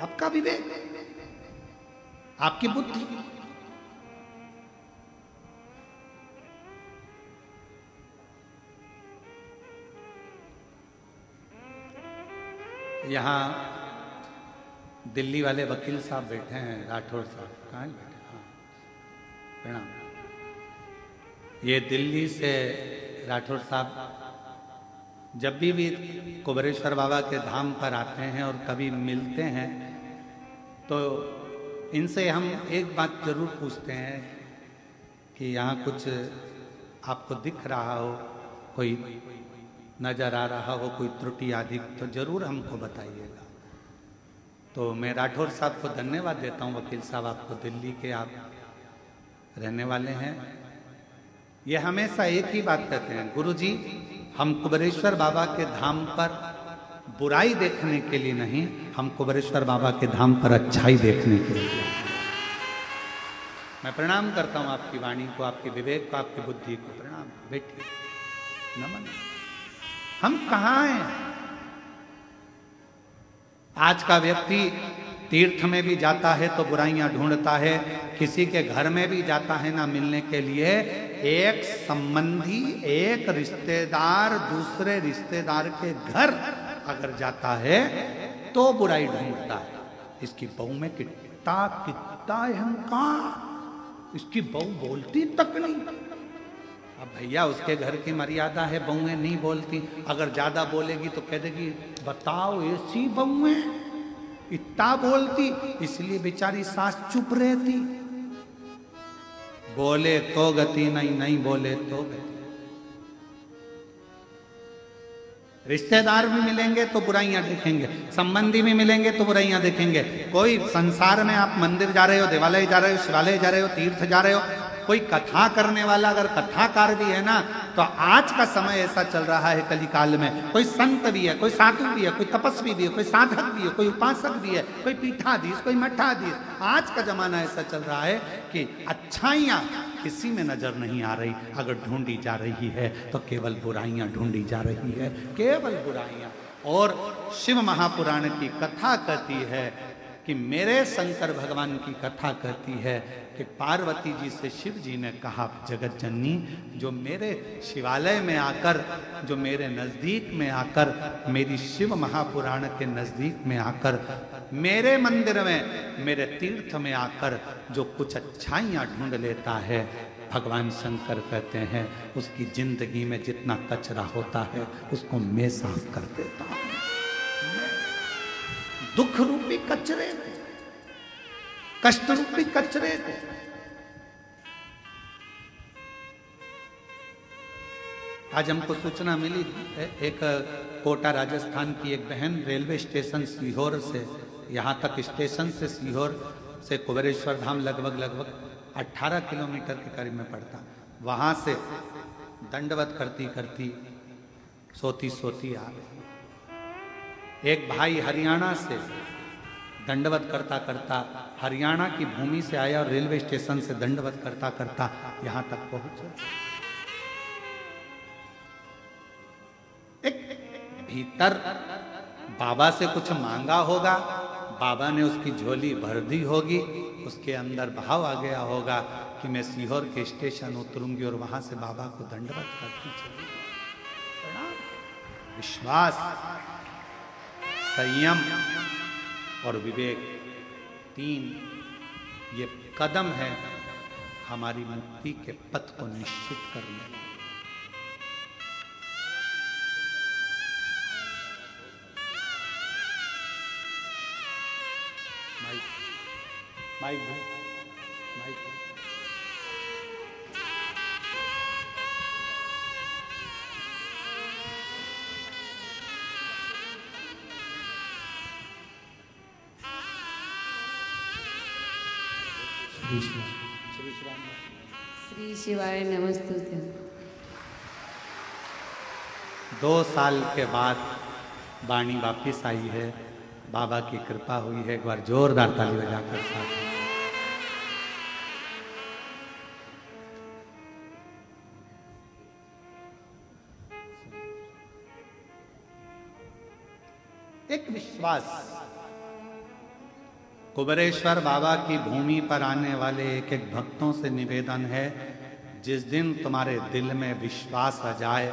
Speaker 1: आपका विवेक, आपकी बुद्धि। यहाँ दिल्ली वाले वकील साहब बैठे हैं, राठौर साहब। कहाँ बैठे? हाँ, प्रणाम। ये दिल्ली से राठौर साहब जब भी कुबेरेश्वर बाबा के धाम पर आते हैं और कभी मिलते हैं तो इनसे हम एक बात जरूर पूछते हैं कि यहाँ कुछ आपको दिख रहा हो, कोई नजर आ रहा हो, कोई त्रुटि आदि, तो जरूर हमको बताइएगा। तो मैं राठौर साहब को धन्यवाद देता हूँ। वकील साहब, आपको दिल्ली के आप रहने वाले हैं। ये हमेशा एक ही बात कहते हैं, गुरुजी हम कुबेरेश्वर बाबा के धाम पर बुराई देखने के लिए नहीं, हम कुबेरेश्वर बाबा के धाम पर अच्छाई देखने के लिए। मैं प्रणाम करता हूँ आपकी वाणी को, आपके विवेक को, आपकी बुद्धि को प्रणाम। बैठिए, नमन। हम कहाँ हैं? आज का व्यक्ति तीर्थ में भी जाता है तो बुराइयां ढूंढता है, किसी के घर में भी जाता है ना मिलने के लिए। एक संबंधी, एक रिश्तेदार दूसरे रिश्तेदार के घर अगर जाता है तो बुराई ढूंढता है। इसकी बहू में कितना कितना अहंकार, इसकी बहू बोलती तक नहीं। अब भैया उसके घर की मर्यादा है, बहुएं नहीं बोलती। अगर ज्यादा बोलेगी तो कह देगी बताओ ऐसी बहुएं इतना बोलती, इसलिए बेचारी सास चुप रहती। बोले तो गति नहीं, नहीं बोले तो गति। रिश्तेदार भी मिलेंगे तो बुराइयां देखेंगे, संबंधी भी मिलेंगे तो बुराइयां देखेंगे। कोई संसार में आप मंदिर जा रहे हो, देवालय जा रहे हो, शिवालय जा रहे हो, तीर्थ जा रहे हो, कोई कथा करने वाला अगर कथाकार भी है ना, तो आज का समय ऐसा चल रहा है कली काल में, कोई संत भी है, कोई साधु भी है, कोई तपस्वी भी है, कोई साधक भी है, कोई उपासक भी है, कोई पीठाधीश, कोई मठाधीश। आज का जमाना ऐसा चल रहा है कि अच्छाइयाँ किसी में नजर नहीं आ रही। अगर ढूंढी जा रही है तो केवल बुराइयां ढूंढी जा रही है, केवल बुराइयां। और शिव महापुराण की कथा कहती है कि मेरे शंकर भगवान की कथा कहती है कि पार्वती जी से शिव जी ने कहा, जगत जननी, जो मेरे शिवालय में आकर, जो मेरे नजदीक में आकर, मेरी शिव महापुराण के नजदीक में आकर, मेरे मंदिर में, मेरे तीर्थ में आकर जो कुछ अच्छाइयाँ ढूंढ लेता है, भगवान शंकर कहते हैं उसकी जिंदगी में जितना कचरा होता है उसको मैं साफ कर देता हूं। दुख रूपी कचरे को, कष्ट रूपी कचरे को। आज हमको सूचना मिली, एक कोटा राजस्थान की एक बहन रेलवे स्टेशन सीहोर से, यहाँ तक स्टेशन से सीहोर से कुबेरेश्वर धाम लगभग 18 किलोमीटर के करीब में पड़ता। वहाँ से दंडवत करती करती सोती आ गई। एक भाई हरियाणा से दंडवत करता करता हरियाणा की भूमि से आया और रेलवे स्टेशन से दंडवत करता करता यहाँ तक पहुंचा। एक भीतर बाबा से कुछ मांगा होगा, बाबा ने उसकी झोली भर दी होगी, उसके अंदर भाव आ गया होगा कि मैं सीहोर के स्टेशन उतरूंगी और वहां से बाबा को दंडवत करती चली। विश्वास, संयम और विवेक, 3 ये कदम है हमारी मुक्ति के पथ को निश्चित करने। माइक माइक
Speaker 2: श्री शिवाय नमस्तुते।
Speaker 1: 2 साल के बाद वाणी वापिस आई है, बाबा की कृपा हुई है। एक बार जोरदार ताली बजाकर साथ। एक विश्वास, कुबेरेश्वर बाबा की भूमि पर आने वाले एक एक भक्तों से निवेदन है, जिस दिन तुम्हारे दिल में विश्वास आ जाए,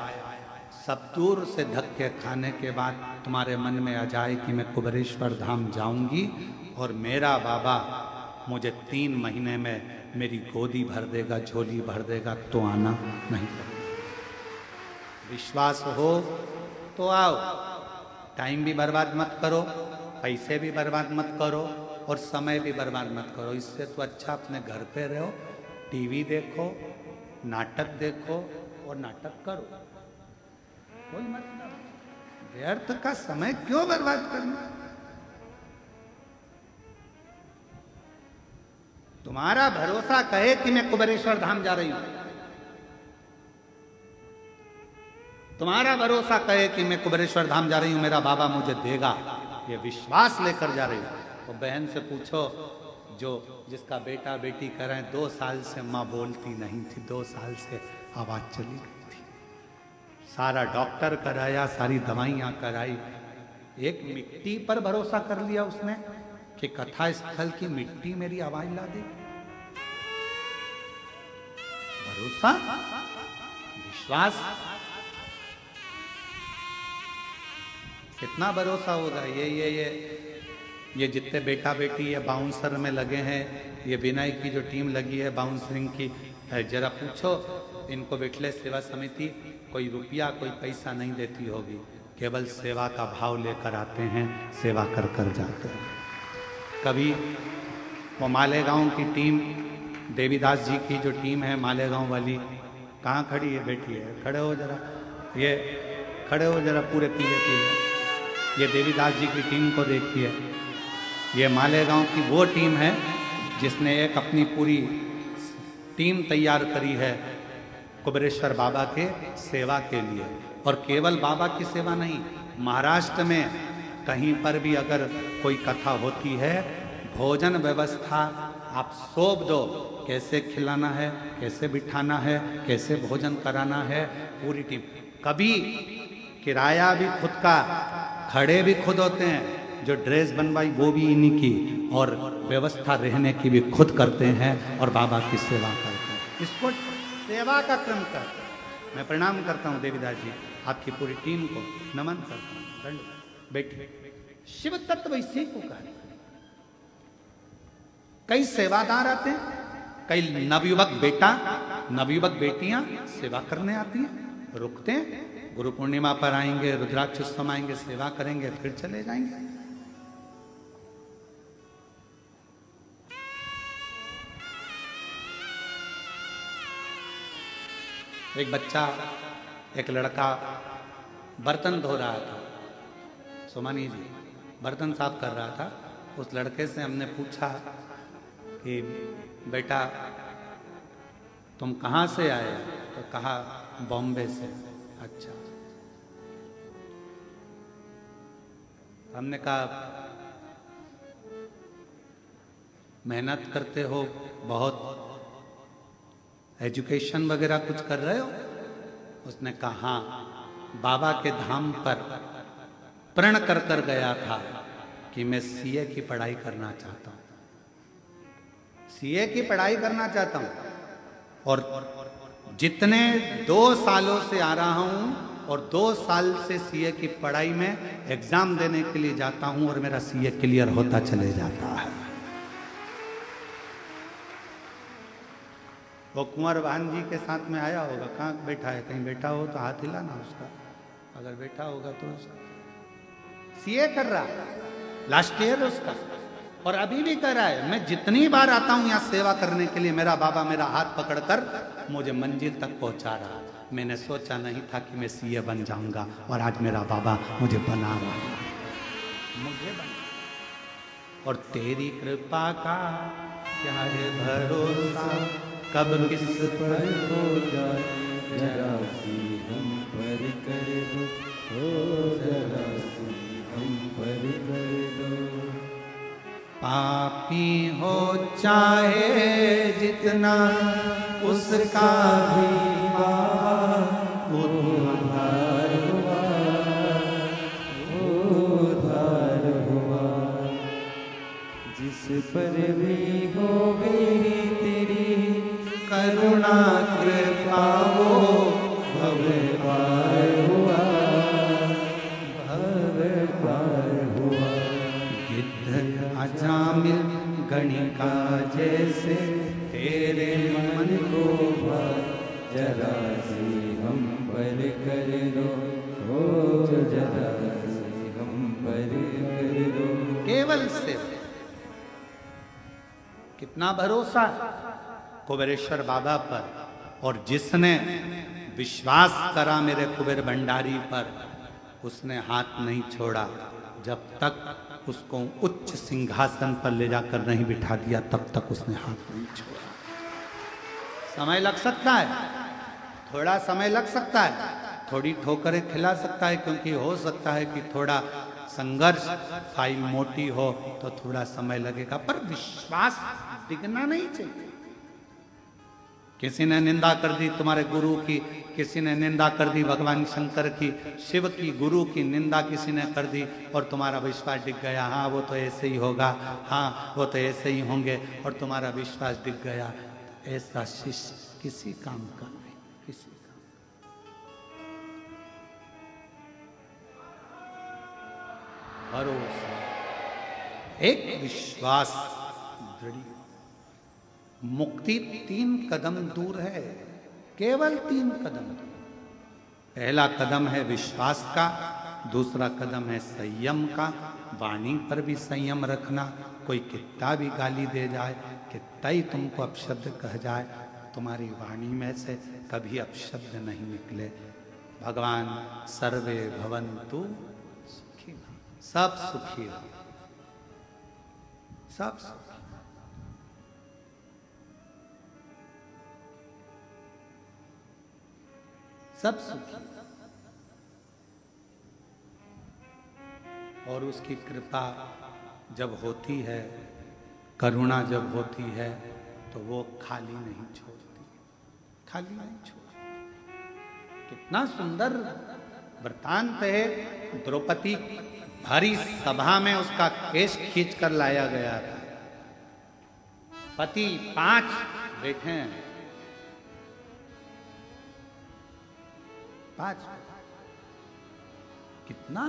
Speaker 1: सब दूर से धक्के खाने के बाद तुम्हारे मन में आ जाए कि मैं कुबेरेश्वर धाम जाऊंगी और मेरा बाबा मुझे 3 महीने में मेरी गोदी भर देगा, झोली भर देगा, तो आना नहीं पड़ेगा। विश्वास हो तो आओ, टाइम भी बर्बाद मत करो, पैसे भी बर्बाद मत करो और समय भी बर्बाद मत करो। इससे तो अच्छा अपने घर पे रहो, टीवी देखो, नाटक देखो और नाटक करो। कोई मतलब व्यर्थ का समय क्यों बर्बाद करना। तुम्हारा भरोसा कहे कि मैं कुबेरेश्वर धाम जा रही हूं, तुम्हारा भरोसा कहे कि मैं कुबेरेश्वर धाम जा रही हूं, मेरा बाबा मुझे देगा, ये विश्वास लेकर जा रही हूं। तो बहन से पूछो जो जिसका बेटा बेटी कर रहे हैं, 2 साल से माँ बोलती नहीं थी, 2 साल से आवाज चली गई थी, सारा डॉक्टर कराया, सारी दवाइयां कराई, एक मिट्टी पर भरोसा कर लिया उसने कि कथा स्थल की मिट्टी मेरी आवाज ला दे। भरोसा, विश्वास, कितना भरोसा होगा। ये जितने बेटा बेटी ये बाउंसर में लगे हैं, ये विनय की जो टीम लगी है बाउंसरिंग की, जरा पूछो इनको बिटले सेवा समिति कोई रुपया कोई पैसा नहीं देती होगी, केवल सेवा का भाव लेकर आते हैं, सेवा कर कर जाते हैं। कभी वो मालेगांव की टीम, देवीदास जी की जो टीम है मालेगांव वाली, कहाँ खड़ी है, बैठी है, खड़े हो जरा, ये खड़े हो जरा, पूरे पीले पीले, ये देवीदास जी की टीम को देखिए। ये मालेगांव की वो टीम है जिसने एक अपनी पूरी टीम तैयार करी है कुबेरेश्वर बाबा के सेवा के लिए। और केवल बाबा की सेवा नहीं, महाराष्ट्र में कहीं पर भी अगर कोई कथा होती है, भोजन व्यवस्था आप सौंप दो, कैसे खिलाना है, कैसे बिठाना है, कैसे भोजन कराना है, पूरी टीम। कभी किराया भी खुद का, खड़े भी खुद होते हैं, जो ड्रेस बनवाई वो भी इन्हीं की, और व्यवस्था रहने की भी खुद करते हैं और बाबा की सेवा करते हैं। इसको सेवा का क्रम कर। मैं प्रणाम करता हूँ देवीदास जी, आपकी पूरी टीम को नमन करता हूँ। बैठिए। शिव तत्व इसी को कहते हैं। कई सेवादार आते हैं, कई नवयुवक बेटा नवयुवक बेटियां सेवा करने आती हैं, रुकते हैं, गुरु पूर्णिमा पर आएंगे, रुद्राक्ष उत्सव आएंगे, सेवा करेंगे, फिर चले जाएंगे। एक बच्चा, एक लड़का बर्तन धो रहा था, सोमानी जी बर्तन साफ कर रहा था। उस लड़के से हमने पूछा कि बेटा तुम कहाँ से आए? तो कहा बॉम्बे से। अच्छा। हमने कहा मेहनत करते हो बहुत, एजुकेशन वगैरह कुछ कर रहे हो? उसने कहा हाँ, बाबा के धाम पर प्रण कर कर गया था कि मैं सीए की पढ़ाई करना चाहता हूं, सीए की पढ़ाई करना चाहता हूं, और जितने 2 सालों से आ रहा हूं और 2 साल से सीए की पढ़ाई में एग्जाम देने के लिए जाता हूं और मेरा सीए क्लियर होता चले जाता है। वो कुंवर वाहन जी के साथ में आया होगा, कहाँ बैठा है? कहीं बैठा हो तो हाथ हिलाना उसका, अगर बैठा होगा तो। सीए कर रहा, लास्ट ईयर उसका, और अभी भी कर रहा है। मैं जितनी बार आता हूं यहाँ सेवा करने के लिए, मेरा बाबा मेरा हाथ पकड़कर मुझे मंजिल तक पहुंचा रहा। मैंने सोचा नहीं था कि मैं सीए बन जाऊंगा, और आज मेरा बाबा मुझे बना रहा है, मुझे बना। और तेरी कृपा का क्या है भरोसा, कब किस पर हो जाए, जरा सी हम पर कर दो, जरा सी हम पर कर दो। पापी हो चाहे जितना, उसका भी उद्धार हुआ, उद्धार हुआ। जिस पर भी हो गई तेरी करुणा कृपा, वो भव पार हुआ, भव पार हुआ। गिद्ध अजामिल गणिका जैसे तेरे मन को जरा सी हम पर कर दो, हो जरा सी हम पर कर दो। केवल से कितना भरोसा कुबेरेश्वर बाबा पर, और जिसने विश्वास करा मेरे कुबेर भंडारी पर, उसने हाथ नहीं छोड़ा जब तक उसको उच्च सिंहासन पर ले जाकर नहीं बिठा दिया, तब तक उसने हाथ नहीं छोड़ा। समय लग सकता है, थोड़ा समय लग सकता है, थोड़ी ठोकरें खिला सकता है, क्योंकि हो सकता है कि थोड़ा संघर्ष, फाइल मोटी हो तो थोड़ा समय लगेगा, पर विश्वास दिखना नहीं चाहिए। किसी ने निंदा कर दी तुम्हारे गुरु की, किसी ने निंदा कर दी भगवान शंकर की, शिव की, गुरु की निंदा किसी ने कर दी, और तुम्हारा विश्वास डिग गया। हाँ वो तो ऐसे ही होगा, हाँ वो तो ऐसे ही होंगे, और तुम्हारा विश्वास डिग गया। ऐसा शिष्य किसी काम का नहीं, किसी का। भरोसा, एक विश्वास दृढ़। मुक्ति 3 कदम दूर है, केवल 3 कदम दूर। पहला कदम है विश्वास का, दूसरा कदम है संयम का, वाणी पर भी संयम रखना। कोई कितना भी गाली दे जाए, कितना ही तुमको अपशब्द कह जाए, तुम्हारी वाणी में से कभी अपशब्द नहीं निकले। भगवान सर्वे भवन्तु सुखी, सब सुखी हो, सब सुखी। सब सुखी, और उसकी कृपा जब होती है, करुणा जब होती है, तो वो खाली नहीं छोड़ती, खाली नहीं छोड़ती। कितना सुंदर वृतांत है। द्रौपदी भारी सभा में उसका केश खींच कर लाया गया था। पति 5 बैठे हैं, 5, कितना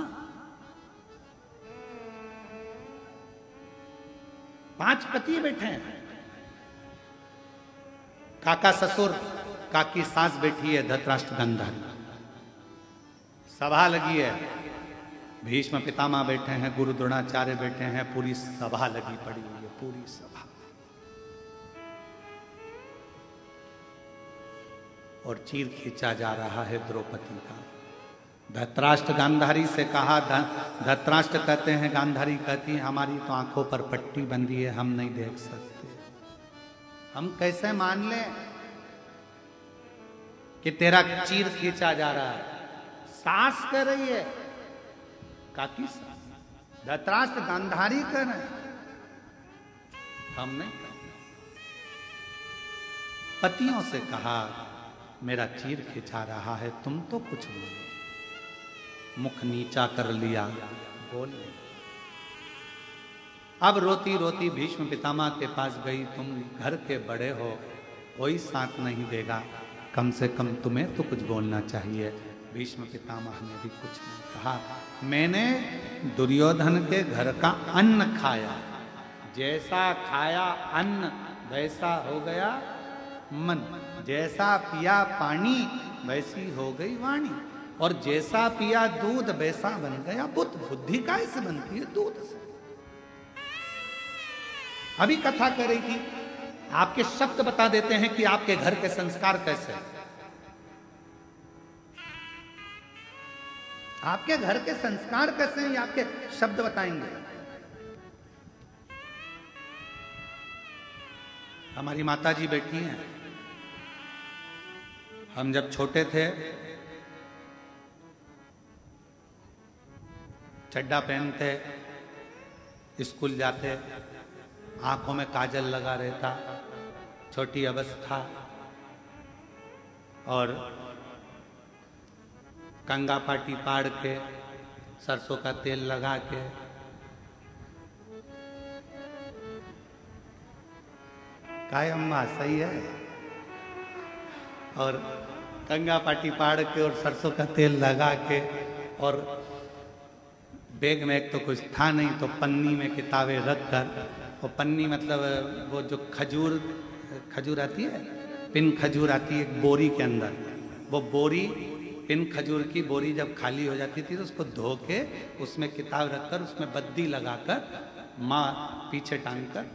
Speaker 1: 5 पति बैठे हैं। काका ससुर, काकी सास बैठी है, धृतराष्ट्र गांधारी। सभा लगी है, भीष्म पितामह बैठे हैं, गुरु द्रोणाचार्य बैठे हैं, पूरी सभा लगी पड़ी हुई है, पूरी सभा। और चीर खींचा जा रहा है द्रौपदी का। धृतराष्ट्र गांधारी से कहा, धृतराष्ट्र कहते हैं, गांधारी कहती है हमारी तो आंखों पर पट्टी बंधी है, हम नहीं देख सकते। हम कैसे मान लें कि तेरा चीर खींचा जा रहा है? सास कह रही है, काकी सास, धृतराष्ट्र गांधारी कह रहे हैं, हम नहीं। पतियों से कहा मेरा चीर खिंचा रहा है, तुम तो कुछ बोलो। मुख नीचा कर लिया, बोल नहीं। अब रोती रोती भीष्म पितामह के पास गई, तुम घर के बड़े हो, कोई साथ नहीं देगा, कम से कम तुम्हें तो कुछ बोलना चाहिए। भीष्म पितामह ने भी कुछ नहीं कहा। मैंने दुर्योधन के घर का अन्न खाया, जैसा खाया अन्न वैसा हो गया मन, जैसा पिया पानी वैसी हो गई वाणी, और जैसा पिया दूध वैसा बन गया बुद्ध। बुद्धि कैसे बनती है? दूध से। अभी कथा कर रही थी, आपके शब्द बता देते हैं कि आपके घर के संस्कार कैसे हैं। आपके घर के संस्कार कैसे हैं, आपके शब्द बताएंगे। हमारी माता जी बैठी हैं। हम जब छोटे थे चड्डा पहनते, स्कूल जाते, आंखों में काजल लगा रहता, छोटी अवस्था, और कंगा पाटी पाड़ के सरसों का तेल लगा के काय अम्मा सही है, और कंगा पाटी पाड़ के और सरसों का तेल लगा के, और बैग में एक तो कुछ था नहीं तो पन्नी में किताबें रख कर, और पन्नी मतलब वो जो खजूर आती है, पिन खजूर आती है एक बोरी के अंदर, वो बोरी पिन खजूर की बोरी जब खाली हो जाती थी तो उसको धो के उसमें किताब रखकर उसमें बद्दी लगाकर माँ पीछे टांग कर।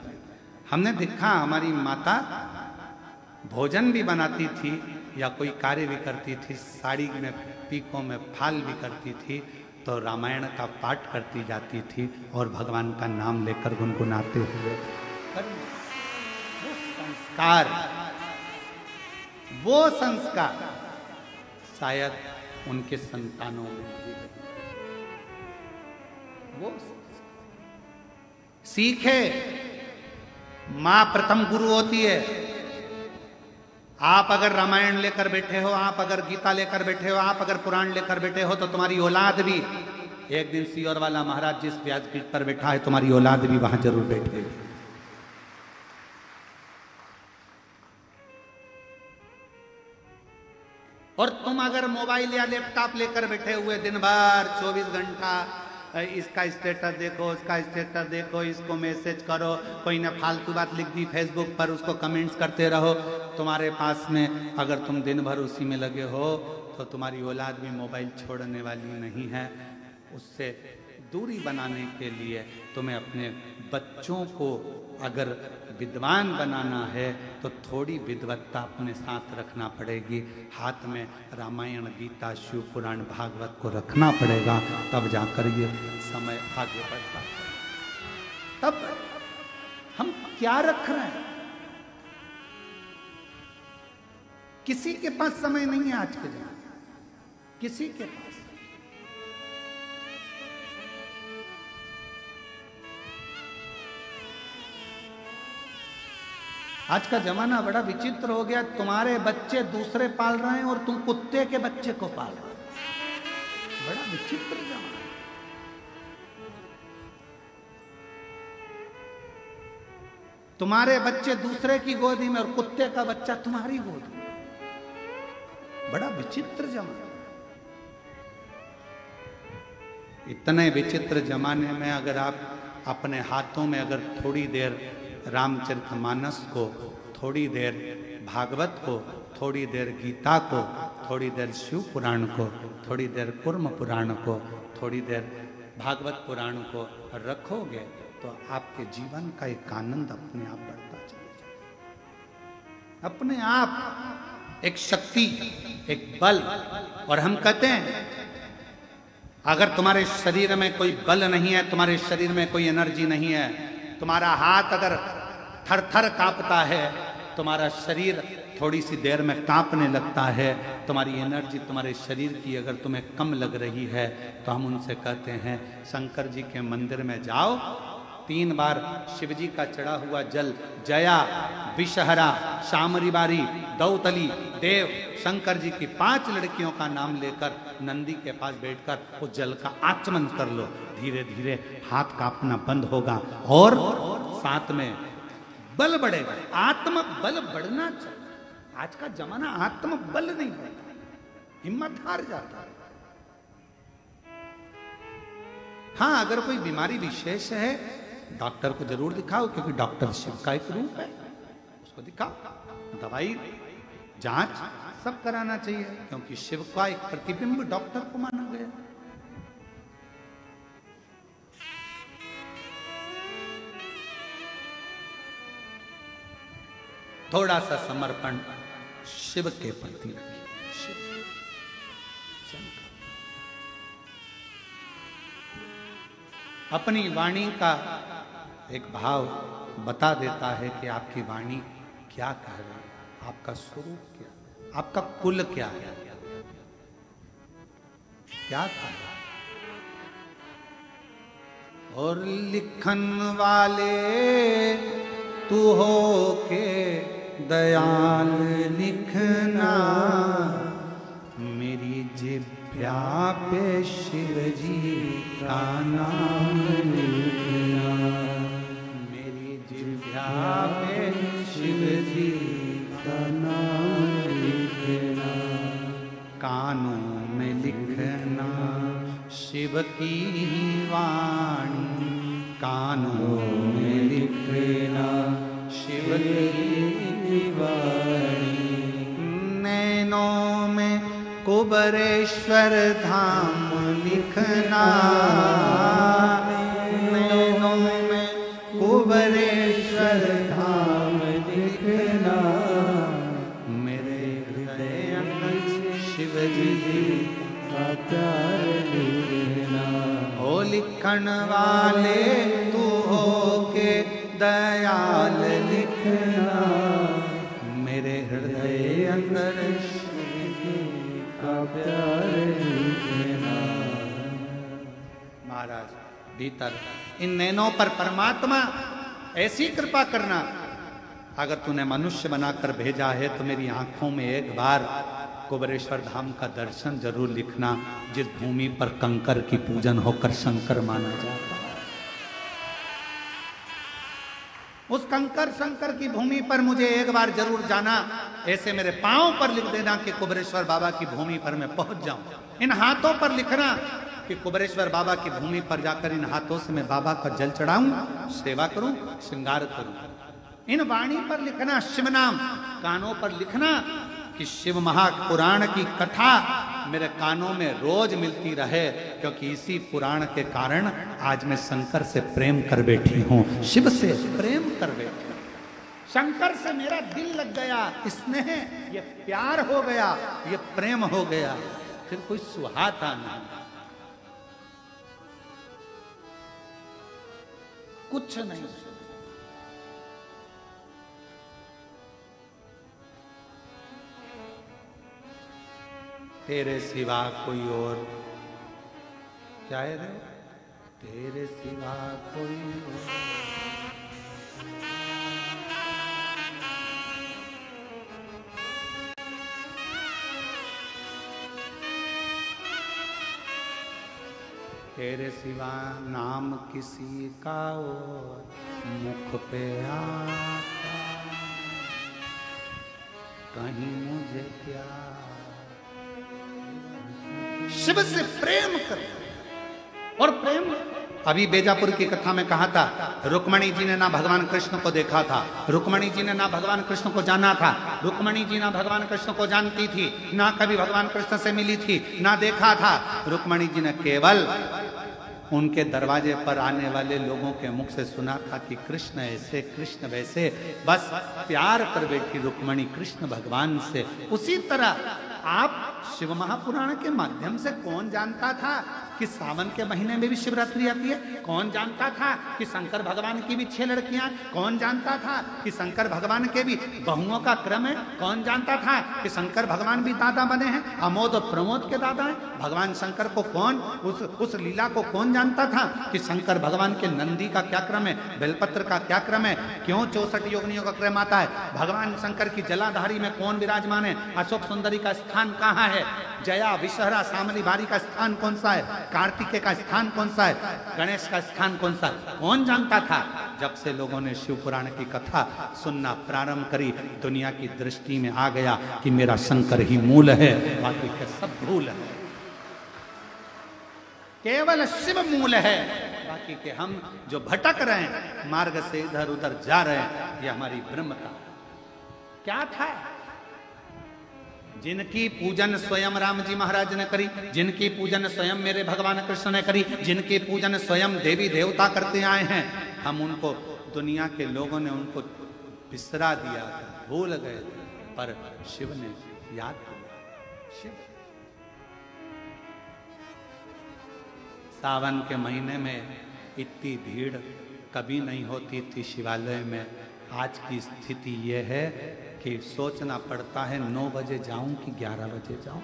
Speaker 1: हमने देखा हमारी माता भोजन भी बनाती थी या कोई कार्य भी करती थी, साड़ी में पीकों में फाल भी करती थी, तो रामायण का पाठ करती जाती थी और भगवान का नाम लेकर गुनगुनाते हुए। वो संस्कार शायद उनके संतानों में भी वो सीखे। मां प्रथम गुरु होती है। आप अगर रामायण लेकर बैठे हो, आप अगर गीता लेकर बैठे हो, आप अगर पुराण लेकर बैठे हो, तो तुम्हारी औलाद भी एक दिन सीहोर वाला महाराज जिस व्यासपीठ पर बैठा है, तुम्हारी औलाद भी वहां जरूर बैठेगी। और तुम अगर मोबाइल या लैपटॉप लेकर बैठे हुए दिन भर 24 घंटा इसका स्टेटस देखो, उसका स्टेटस देखो, इसको मैसेज करो, कोई ने फालतू बात लिख दी फेसबुक पर, उसको कमेंट्स करते रहो, तुम्हारे पास में अगर तुम दिन भर उसी में लगे हो तो तुम्हारी औलाद भी मोबाइल छोड़ने वाली नहीं है। उससे दूरी बनाने के लिए तुम्हें अपने बच्चों को अगर विद्वान बनाना है तो थोड़ी विद्वत्ता अपने साथ रखना पड़ेगी। हाथ में रामायण, गीता, शिव पुराण, भागवत को रखना पड़ेगा, तब जाकर ये समय आगे बढ़ता है। तब हम क्या रख रहे हैं? किसी के पास समय नहीं है आज के दिन, किसी के पास। आज का जमाना बड़ा विचित्र हो गया। तुम्हारे बच्चे दूसरे पाल रहे हैं और तुम कुत्ते के बच्चे को पाल रहे हो। बड़ा विचित्र जमाना। तुम्हारे बच्चे दूसरे की गोदी में और कुत्ते का बच्चा तुम्हारी गोदी में। बड़ा विचित्र जमाना। इतने विचित्र जमाने में अगर आप अपने हाथों में अगर थोड़ी देर रामचरितमानस को, थोड़ी देर भागवत को, थोड़ी देर गीता को, थोड़ी देर शिव पुराण को, थोड़ी देर कुर्म पुराण को, थोड़ी देर भागवत पुराण को रखोगे तो आपके जीवन का एक आनंद अपने आप बढ़ता चलेगा। अपने आप एक शक्ति, एक बल। और हम कहते हैं अगर तुम्हारे शरीर में कोई बल नहीं है, तुम्हारे शरीर में कोई एनर्जी नहीं है, तुम्हारा हाथ अगर थर थर कांपता है, तुम्हारा शरीर थोड़ी सी देर में कांपने लगता है, तुम्हारी एनर्जी तुम्हारे शरीर की अगर तुम्हें कम लग रही है, तो हम उनसे कहते हैं शंकर जी के मंदिर में जाओ 3 बार शिवजी का चढ़ा हुआ जल जया, विषहरा, शामरी बारी, दौतली, देव, शंकर जी की 5 लड़कियों का नाम लेकर नंदी के पास बैठकर उस जल का आचमन कर लो। धीरे धीरे हाथ कांपना बंद होगा और साथ में बल बढ़ेगा। आत्म बल बढ़ना चाहिए। आज का जमाना आत्म बल नहीं बढ़ता, हिम्मत हार जाता है। हाँ, अगर कोई बीमारी विशेष है डॉक्टर को जरूर दिखाओ, क्योंकि डॉक्टर शिव का एक रूप है, उसको दिखाओ। दवाई, जांच सब कराना चाहिए, क्योंकि शिव का एक प्रतिबिंब डॉक्टर को माना गया। थोड़ा सा समर्पण शिव के प्रति रखिए। शिव, अपनी वाणी का एक भाव बता देता है कि आपकी वाणी क्या कह रही है, आपका स्वरूप क्या, आपका कुल क्या है, क्या कह रहा है। और लिखन वाले तू हो के दयाल लिखना, मेरी जिभ्या पे शिव जी का नाम लिखना, मेरी जिभ्या पे शिव जी का नाम लिखना, कानों में लिखना शिव की वाणी, कानों में लिखना शिव की वाणी, नैनों में कुबरेश्वर धाम लिखना, नैनों में कुबरेश्वर धाम लिखना, मेरे हृदय में शिव जी का प्यार लिखना। ओ लिखन वाले तू हो के दयाल लिखना, मेरे हृदय अंदर का प्यार लिखना। महाराज, भीतर इन नैनों पर परमात्मा ऐसी कृपा करना, अगर तूने मनुष्य बनाकर भेजा है तो मेरी आंखों में एक बार कुबरेश्वर धाम का दर्शन जरूर लिखना, जिस भूमि पर कंकर की पूजन होकर शंकर माना जाता है। उस कंकर शंकर की भूमि पर मुझे एक बार जरूर जाना, ऐसे मेरे पांव पर लिख देना कि कुबरेश्वर बाबा की भूमि पर मैं पहुंच जाऊं। इन हाथों पर लिखना कि कुबरेश्वर बाबा की भूमि पर जाकर इन हाथों से मैं बाबा का जल चढ़ाऊं, सेवा करूं, श्रृंगार करूं। इन वाणी पर लिखना शिव नाम, कानों पर लिखना कि शिव महापुराण की कथा मेरे कानों में रोज मिलती रहे, क्योंकि इसी पुराण के कारण आज मैं शंकर से प्रेम कर बैठी हूं, शिव से प्रेम कर बैठी हूं। शंकर से मेरा दिल लग गया, स्नेह, ये प्यार हो गया, ये प्रेम हो गया, फिर कोई सुहाता नहीं, कुछ नहीं। तेरे सिवा कोई और क्या है रे, तेरे सिवा कोई और, तेरे सिवा नाम किसी का और मुख पे आता, कहीं मुझे प्यार। शिव से प्रेम कर, और प्रेम अभी बेजापुर की कथा में कहा था, रुक्मणी जी ने ना भगवान कृष्ण को देखा था, रुक्मणी जी ने ना भगवान कृष्ण को जाना था, रुक्मणी जी ना भगवान कृष्ण को जानती थी, ना कभी भगवान कृष्ण से मिली थी, ना देखा था। रुक्मणी जी ने केवल उनके दरवाजे पर आने वाले लोगों के मुख से सुना था कि कृष्ण ऐसे, कृष्ण वैसे, बस प्यार कर बैठी रुक्मणी कृष्ण भगवान से। उसी तरह आप शिव महापुराण के माध्यम से कौन जानता था कि सावन के महीने में भी शिवरात्रि आती है? कौन जानता था कि शंकर भगवान की भी 6 लड़कियां? कौन जानता था कि शंकर भगवान के भी बहुओं का क्रम है? कौन जानता था कि शंकर भगवान भी दादा बने हैं, अमोद और प्रमोद के दादा हैं? भगवान शंकर को कौन, उस लीला को कौन जानता था कि शंकर भगवान के नंदी का क्या क्रम है, बेलपत्र का क्या क्रम है, क्यों 64 योगिनियों का क्रम आता है? भगवान शंकर की जलाधारी में कौन विराजमान है? अशोक सुंदरी का स्थान कहाँ है? जया विषहरा सामली बारी का स्थान कौन सा है? कार्तिकेय का स्थान कौन सा है? गणेश का स्थान कौन सा है? कौन जानता था? जब से लोगों ने शिव पुराण की कथा सुनना प्रारंभ करी, दुनिया की दृष्टि में आ गया कि मेरा शंकर ही मूल है, बाकी के सब भूल है। केवल शिव मूल है, बाकी के हम जो भटक रहे हैं मार्ग से इधर उधर जा रहे हैं, ये हमारी ब्रह्मता क्या था? जिनकी पूजन स्वयं राम जी महाराज ने करी, जिनकी पूजन स्वयं मेरे भगवान कृष्ण ने करी, जिनकी पूजन स्वयं देवी देवता करते आए हैं, हम उनको, दुनिया के लोगों ने उनको बिसरा दिया था, भूल गए थे, पर शिव ने याद किया। शिव सावन के महीने में इतनी भीड़ कभी नहीं होती थी शिवालय में। आज की स्थिति यह है कि सोचना पड़ता है 9 बजे जाऊं कि 11 बजे जाऊं।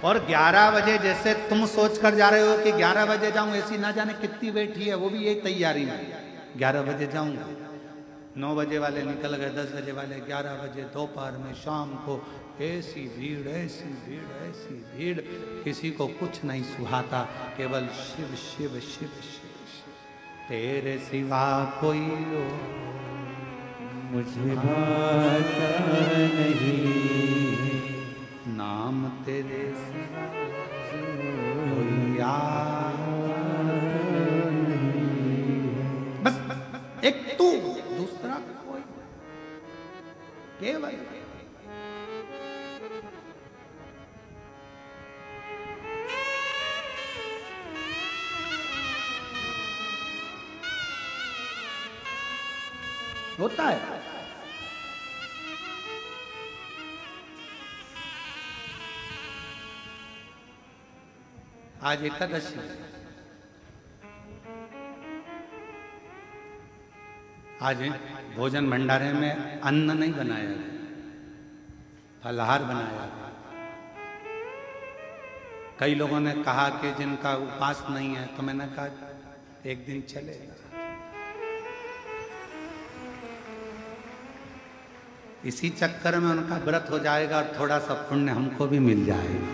Speaker 1: और 11 बजे जैसे तुम सोच कर जा रहे हो कि 11 बजे जाऊं, ऐसी ना जाने कितनी बैठी है, वो भी यही तैयारी में 11 बजे जाऊंगा। 9 बजे वाले निकल गए, 10 बजे वाले 11 बजे, दोपहर में, शाम को, ऐसी भीड़ ऐसी भीड़ ऐसी भीड़, किसी को कुछ नहीं सुहाता, केवल शिव शिव शिव शिव शिव, तेरे सिवा कोई
Speaker 3: मुझे भाता नहीं,
Speaker 1: नाम तेरे सिवा कोई यार नहीं। बस एक तू, दूसरा कोई, केवल होता है। आज एकादशी, आज भोजन भंडारे में अन्न नहीं बनाया गया, फलाहार बनाया गया। कई लोगों ने कहा कि जिनका उपवास नहीं है, तो मैंने कहा एक दिन चलेगा। इसी चक्कर में उनका व्रत हो जाएगा और थोड़ा सा पुण्य हमको भी मिल जाएगा।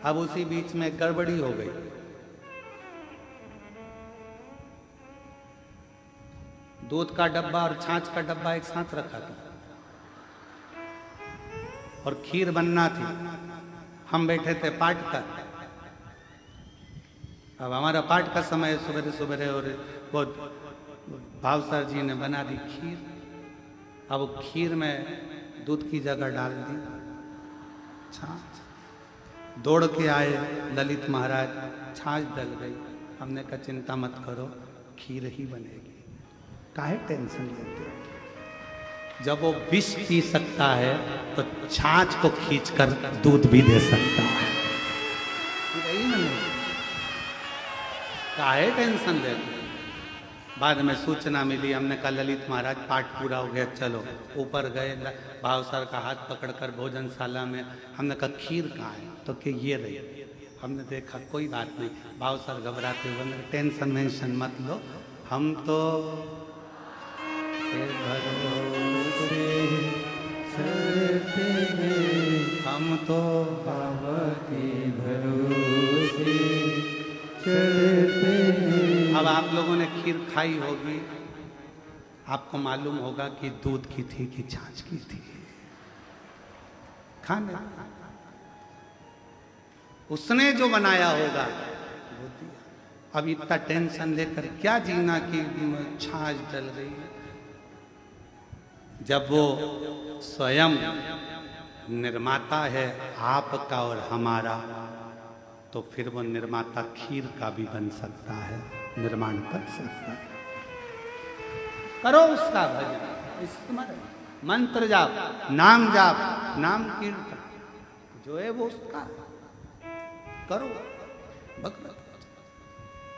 Speaker 1: अब उसी बीच में गड़बड़ी हो गई। दूध का डब्बा और छाछ का डब्बा एक साथ रखा था और खीर बनना थी। हम बैठे थे पाठ का। अब हमारा पाठ का समय सवेरे सवेरे, और वो भाव सर जी ने बना दी खीर। अब वो खीर में दूध की जगह डाल दी छाछ। दौड़ के आए ललित महाराज, छाछ डल गई। हमने कहा चिंता मत करो, खीर ही बनेगी, काहे टेंशन लेते हो? जब वो विष पी सकता है तो छाछ को खींचकर दूध भी दे सकता है। काहे टेंशन लेते? बाद में सूचना मिली, हमने कहा ललित महाराज पाठ पूरा हो गया, चलो। ऊपर गए, भाव सर का हाथ पकड़कर भोजनशाला में। हमने कहा खीर कहाँ है? तो कि ये रही। हमने देखा कोई बात नहीं। भाव सर घबराते हुए, टेंशन वेंशन मत लो, हम तो भरोसे चलते हैं, हम तो बाबा के भरोसे चलते हैं। अब आप लोगों ने खीर खाई होगी, आपको मालूम होगा कि दूध की थी कि छाछ की थी। खाने उसने जो बनाया होगा वो दिया। अब इतना टेंशन लेकर क्या जीना कि छाछ डल गई। जब वो स्वयं निर्माता है आपका और हमारा, तो फिर वो निर्माता खीर का भी बन सकता है, निर्माण कर सकता है। करो उसका भजन, स्मरण। मंत्र जाप, नाम जाप, नाम कीर्तन जो है वो उसका करो। भगवत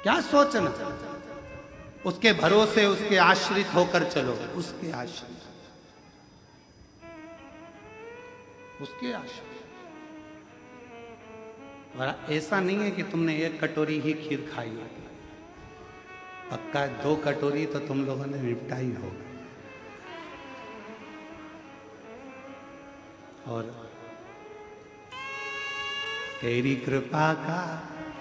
Speaker 1: क्या सोचना, उसके भरोसे, उसके आश्रित होकर चलो, उसके आश्रित, उसके आश्रित। और ऐसा नहीं है कि तुमने एक कटोरी ही खीर खाई होगी, पक्का 2 कटोरी तो तुम लोगों ने निपटा ही होगा। और तेरी कृपा का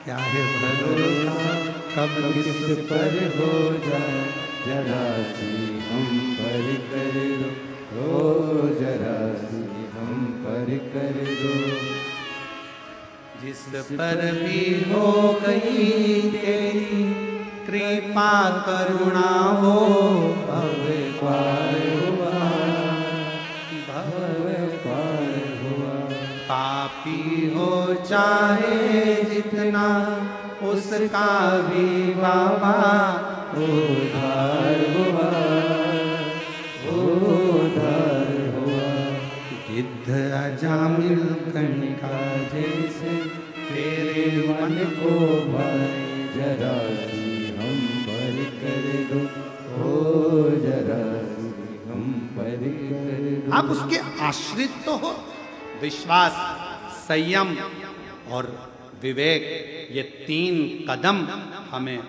Speaker 1: क्या है भरोसा,
Speaker 3: कब किस पर हो जाए जरा सी हम पर कर दो, ओ जरा सी हम पर कर दो।
Speaker 1: जिस पर भी हो गई तेरी कृपा करुणा हो,
Speaker 3: भव पार हुआ,
Speaker 1: भव
Speaker 3: पार हुआ।
Speaker 1: पापी हो चाहे जितना उसका भी बाबा
Speaker 3: उद्धार हुआ, उद्धार हुआ।
Speaker 1: गिद्ध अजामिल कणिका
Speaker 3: जैसे
Speaker 1: तेरे
Speaker 3: मन को भाई जरा सी हम पर कर दो, ओ जरा सी हम पर कर दो।
Speaker 1: आप उसके आश्रित तो हो। विश्वास, संयम और विवेक, ये 3 कदम हमें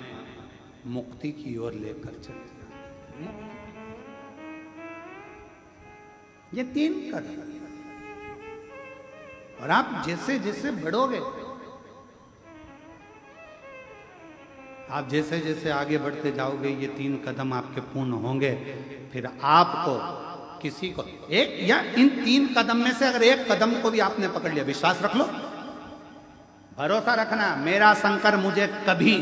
Speaker 1: मुक्ति की ओर लेकर चलते हैं। ये 3 कदम, और आप जैसे जैसे बढ़ोगे, आप जैसे जैसे आगे बढ़ते जाओगे, ये 3 कदम आपके पूर्ण होंगे। फिर आपको किसी को एक या इन 3 कदम में से अगर एक कदम को भी आपने पकड़ लिया, विश्वास रख लो, भरोसा रखना, मेरा शंकर मुझे कभी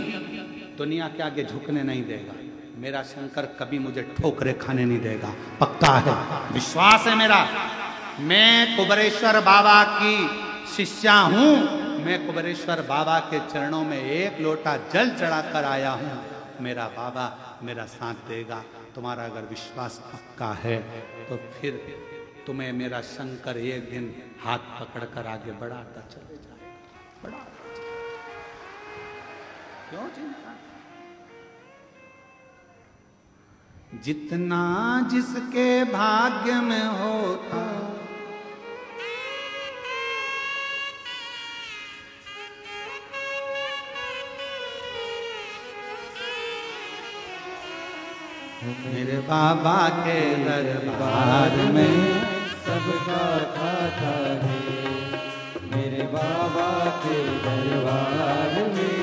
Speaker 1: दुनिया के आगे झुकने नहीं देगा, मेरा शंकर कभी मुझे ठोकरे खाने नहीं देगा, पक्का है, विश्वास है मेरा। मैं कुबेरेश्वर बाबा की शिष्या हूं, मैं कुबेरेश्वर बाबा के चरणों में 1 लोटा जल चढ़ाकर आया हूं, मेरा बाबा मेरा साथ देगा। तुम्हारा अगर विश्वास पक्का है तो फिर तुम्हें मेरा शंकर एक दिन हाथ पकड़कर आगे बढ़ाता चले जाएगा, बढ़ाता चले। क्यों चिंता? जितना जिसके भाग्य में होता मेरे बाबा के दरबार में
Speaker 3: सबका खाता है, मेरे बाबा के दरबार में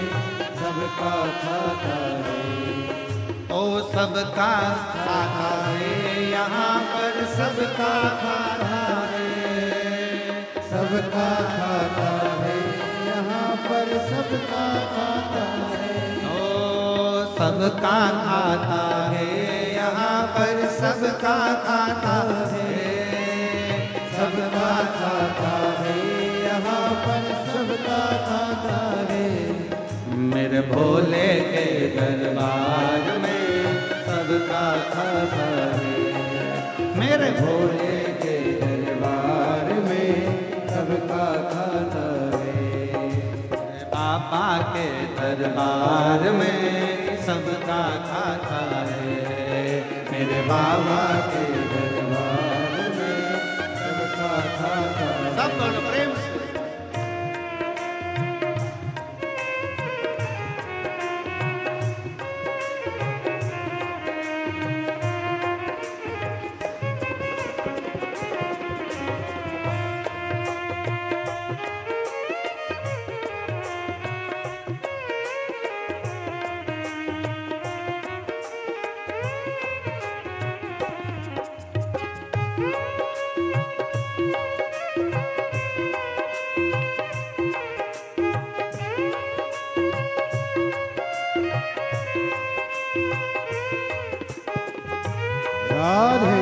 Speaker 3: सबका खाता है।
Speaker 1: ओ सबका खाता है, यहाँ पर सबका खाता है,
Speaker 3: सबका खाता है, यहाँ पर सबका खाता है।
Speaker 1: ओ सबका खाता है, यहाँ पर सबका खाता है,
Speaker 3: सबका खाता है, यहाँ पर सबका खाता है।
Speaker 1: मेरे भोले के दरबार में सबका खाता है, मेरे भोले
Speaker 3: के दरबार में सबका खाता है।
Speaker 1: बाबा के दरबार में सबका खाता है, मेरे बाबा के
Speaker 3: दरबार में सबका खाता है।
Speaker 1: सब बोलो प्रेम से।
Speaker 3: राधे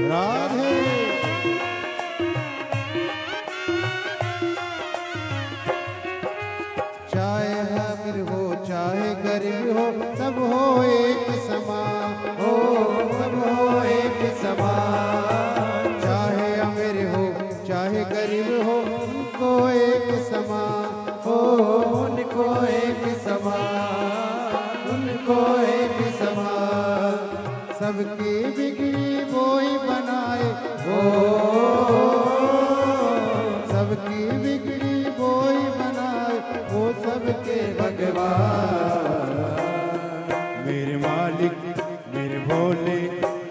Speaker 3: राधे चाहे अमीर हो चाहे गरीब हो सब हो एक समान हो, सब हो एक समान। चाहे अमीर हो चाहे गरीब हो उनको एक समान हो, उनको एक समान, उनको एक समान। सबकी बिगड़ी वही बनाए हो, सबकी बिगड़ी वही बनाए वो सबके भगवान। मेरे मालिक मेरे भोले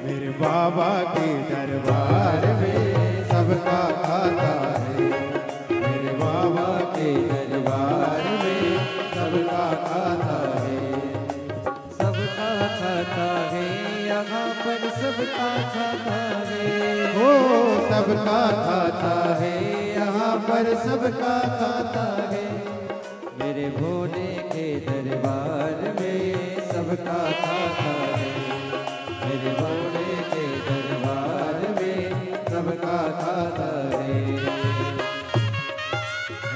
Speaker 3: मेरे बाबा के दरबार में सबका खाता है, मेरे बाबा के दरबार में सबका खाता है, सबका खाता है यहाँ पर सबका खाता है। हो सबका खाता है यहाँ पर सबका खाता है, मेरे भोले के दरबार में सबका खाता है, मेरे भोले के दरबार में सबका खाता है।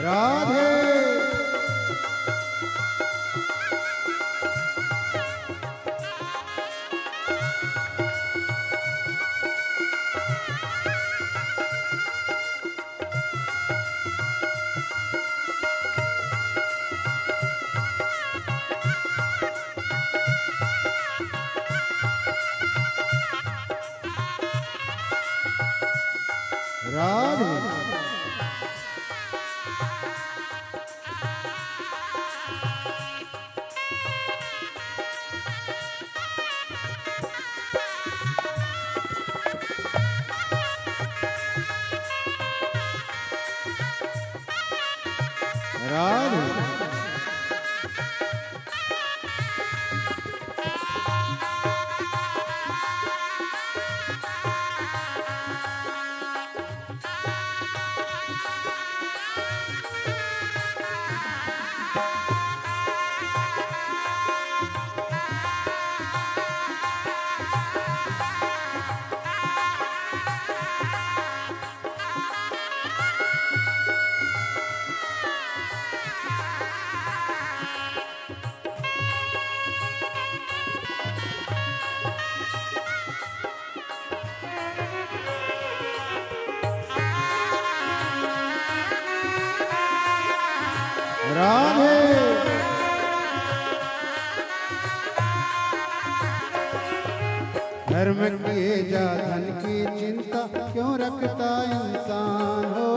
Speaker 3: राधे राधे राधे राधे धर्म किए जा धन की चिंता क्यों रखता इंसान हो,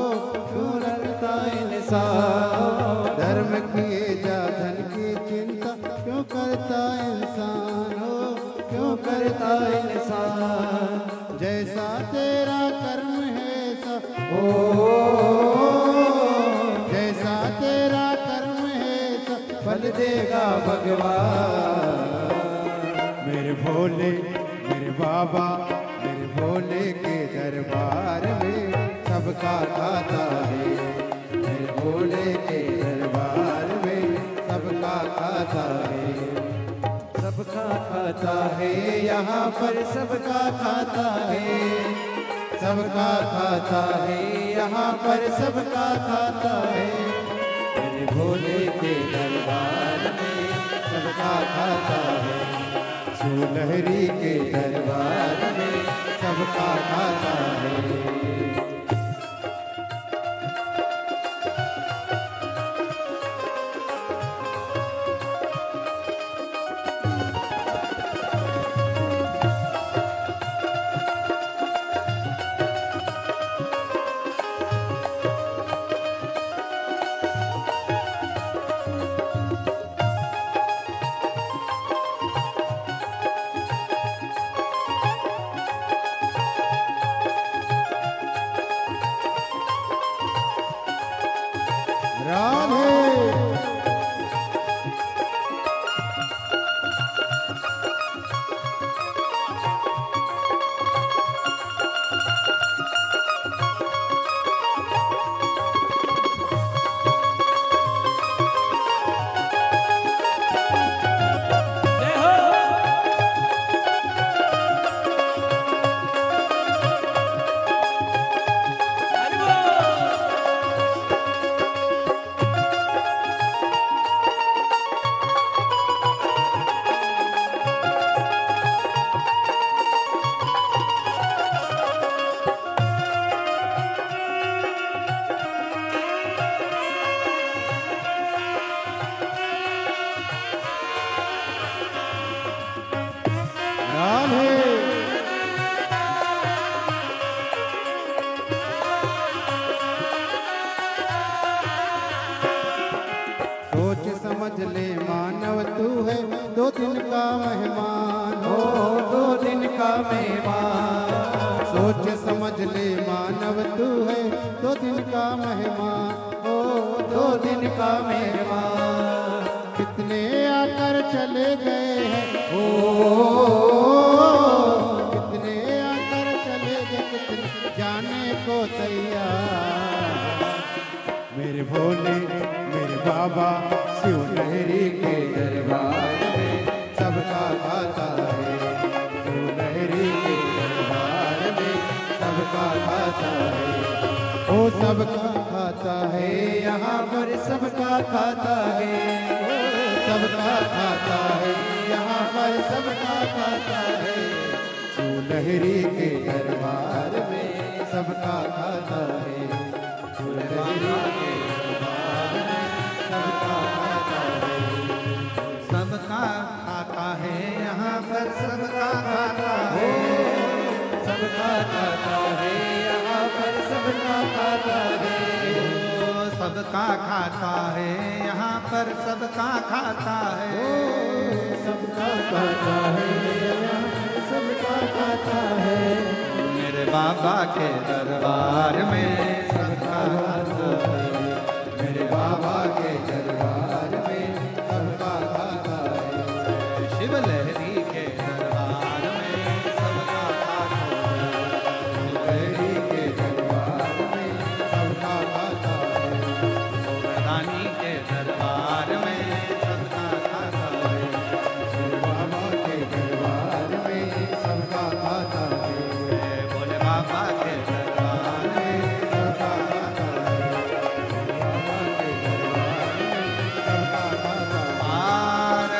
Speaker 3: क्यों रखता इंसान। धर्म किए जा धन की चिंता क्यों करता इंसान हो, क्यों करता इंसान। जैसा तेरा कर्म है ऐसा हो, जैसा तेरा कर्म है ऐसा फल देगा भगवान। मेरे भोले मेरे बाबा मेरे भोले के दरबार में सबका खाता है, मेरे भोले के दरबार में सबका खाता है, सबका खाता है यहाँ पर सबका खाता है, सबका खाता है यहाँ पर सबका खाता है। मेरे भोले के दरबार में सबका खाता है, सुलहरी के दरबार में सबका खाता है। राधे। सोच समझ ले मानव तू है 2 दिन का मेहमान हो, 2 दिन का मेहमान। सोच समझ ले मानव तू है 2 दिन का मेहमान हो, 2 दिन का मेहमान। कितने आकर चले गए हैं ओ, कितने आकर चले गए, कितने जाने को तैयार। मेरे भोले मेरे बाबा शिव लहरी के दरबार में सबका खाता है, शिव लहरी के दरबार में सबका खाता है। ओ सबका खाता है, यहाँ पर सबका खाता है, सबका खाता है, यहाँ पर सबका खाता है। शिव लहरी के दरबार में सबका खाता है, शिव लहरी के दरबार में सबका खाता है।
Speaker 1: सबका खाता है, यहाँ पर सबका खाता है,
Speaker 3: सबका खाता है, यहाँ पर सबका खाता है।
Speaker 1: सबका खाता है, यहाँ पर सबका खाता है,
Speaker 3: सबका खाता है, यहाँ पर सबका खाता है।
Speaker 1: मेरे बाबा के दरबार में सबका खाता है,
Speaker 3: मेरे बाबा के दरबार में सबका खाता है।
Speaker 1: शिव लहरी के दरबार में सबका खाता है,
Speaker 3: शिव लहरी के दरबार में सबका खाता है।
Speaker 1: रानी के दरबार में सबका खाता है,
Speaker 3: शिव बाबा के दरबार में सबका खाता है।
Speaker 1: भोले बाबा के दरबार में
Speaker 3: सबका खाता है, बाबा के दरबार में सबका खाता है।
Speaker 1: आर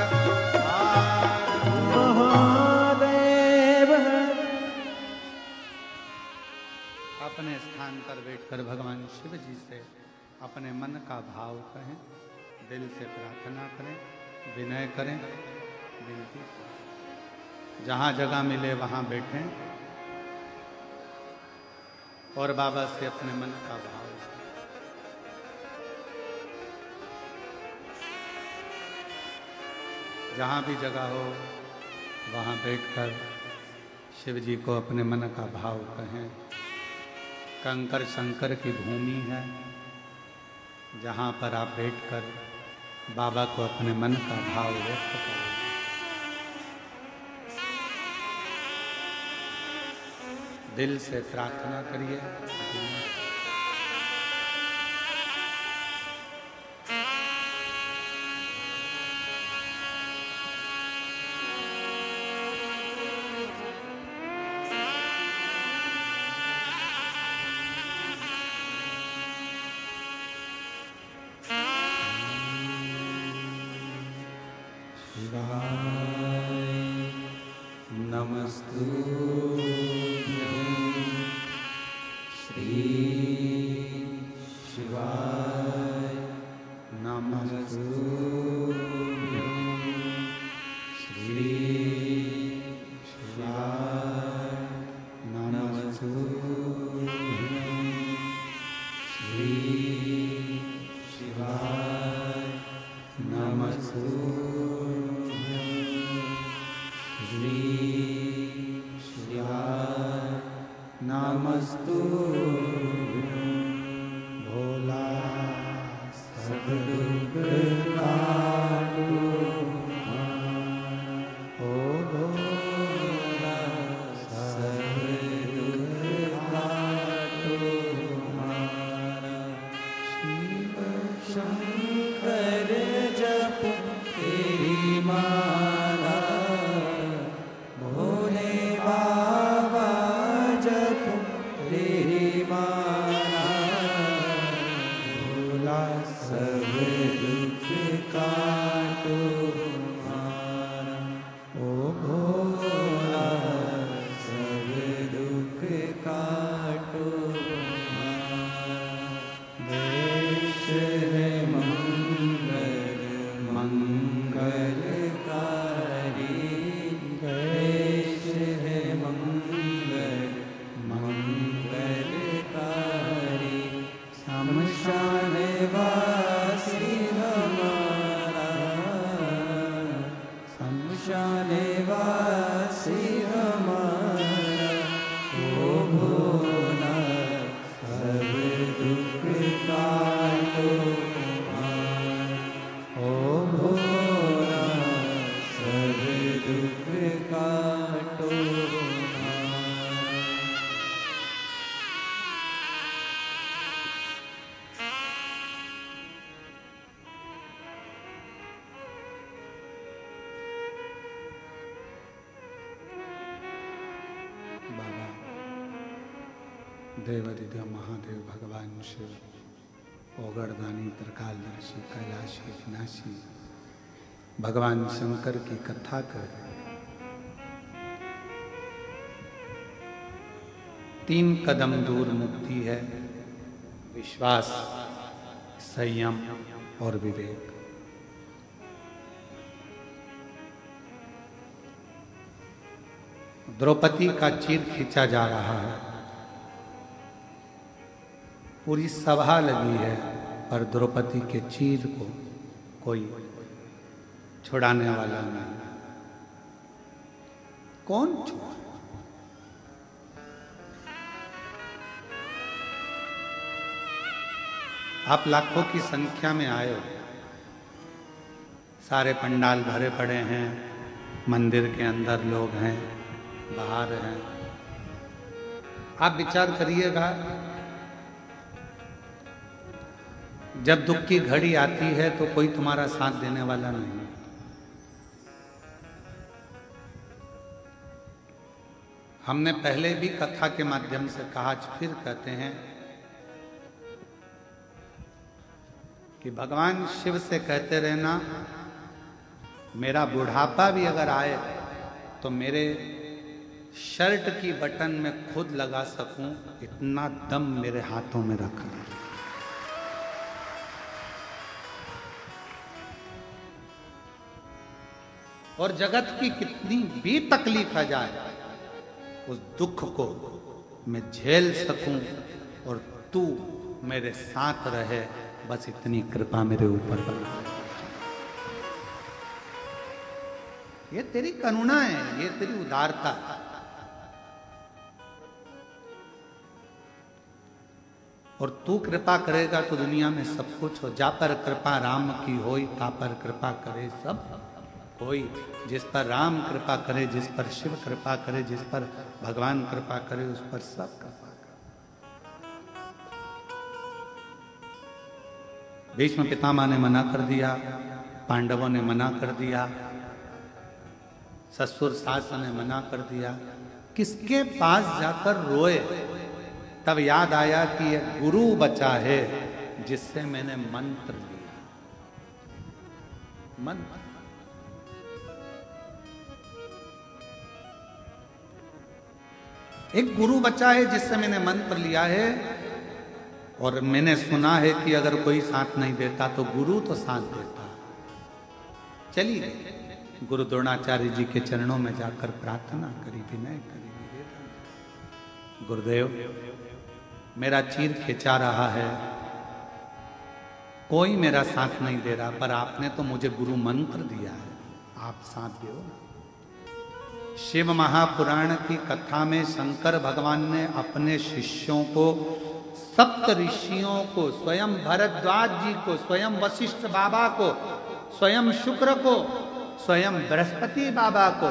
Speaker 3: महादेव।
Speaker 1: अपने स्थान पर बैठकर भगवान शिव जी से अपने मन का भाव कहें, दिल से प्रार्थना करें, विनय करें, विनती करें। जहाँ जगह मिले वहाँ बैठें और बाबा से अपने मन का भाव करें। जहाँ भी जगह हो वहाँ बैठकर शिव जी को अपने मन का भाव कहें। कंकर शंकर की भूमि है, जहाँ पर आप बैठकर बाबा को अपने मन का भाव व्यक्त करें। दिल से प्रार्थना करिए।
Speaker 3: भोले बाबा जप तेरी माला।
Speaker 1: देवाधिदेव महादेव भगवान शिव, ओगरदानी त्रिकालदर्शी कैलाशी विनाशी भगवान शंकर की कथा कर 3 कदम दूर मुक्ति है, विश्वास, संयम और विवेक। द्रौपदी का चीर खींचा जा रहा है, पूरी सभा लगी है, पर द्रौपदी के चीर को कोई छुड़ाने वाला नहीं। कौन छुड़ा? आप लाखों की संख्या में आए हो, सारे पंडाल भरे पड़े हैं, मंदिर के अंदर लोग हैं, बाहर हैं। आप विचार करिएगा, जब दुख की घड़ी आती है तो कोई तुम्हारा साथ देने वाला नहीं। हमने पहले भी कथा के माध्यम से कहा, आज फिर कहते हैं कि भगवान शिव से कहते रहना, मेरा बुढ़ापा भी अगर आए तो मेरे शर्ट की बटन में खुद लगा सकूं, इतना दम मेरे हाथों में रखा। और जगत की कितनी भी तकलीफ आ जाए, उस दुख को मैं झेल सकूं और तू मेरे साथ रहे, बस इतनी कृपा मेरे ऊपर बना। ये तेरी करुणा है, ये तेरी उदारता है। और तू कृपा करेगा तो दुनिया में सब कुछ हो। जा पर कृपा राम की होई, ता पर कृपा करे सब कोई। जिस पर राम कृपा करे, जिस पर शिव कृपा करे, जिस पर भगवान कृपा करे, उस पर सब कृपा करे। भीष्म पितामह ने मना कर दिया, पांडवों ने मना कर दिया, ससुर सास ने मना कर दिया। किसके पास जाकर रोए? तब याद आया कि यह गुरु बचा है जिससे मैंने मंत्र लिया। मंत्र, एक गुरु बचा है जिससे मैंने मंत्र लिया है। और मैंने सुना है कि अगर कोई साथ नहीं देता तो गुरु तो साथ देता। चलिए गुरु द्रोणाचार्य जी के चरणों में जाकर प्रार्थना करी, विनय करी, निवेदन। गुरुदेव, मेरा चीर खिंचा रहा है, कोई मेरा साथ नहीं दे रहा, पर आपने तो मुझे गुरु मंत्र दिया है, आप साथ दो ना। शिव महापुराण की कथा में शंकर भगवान ने अपने शिष्यों को, सप्त ऋषियों को, स्वयं भरद्वाज जी को, स्वयं वशिष्ठ बाबा को, स्वयं शुक्र को, स्वयं बृहस्पति बाबा को,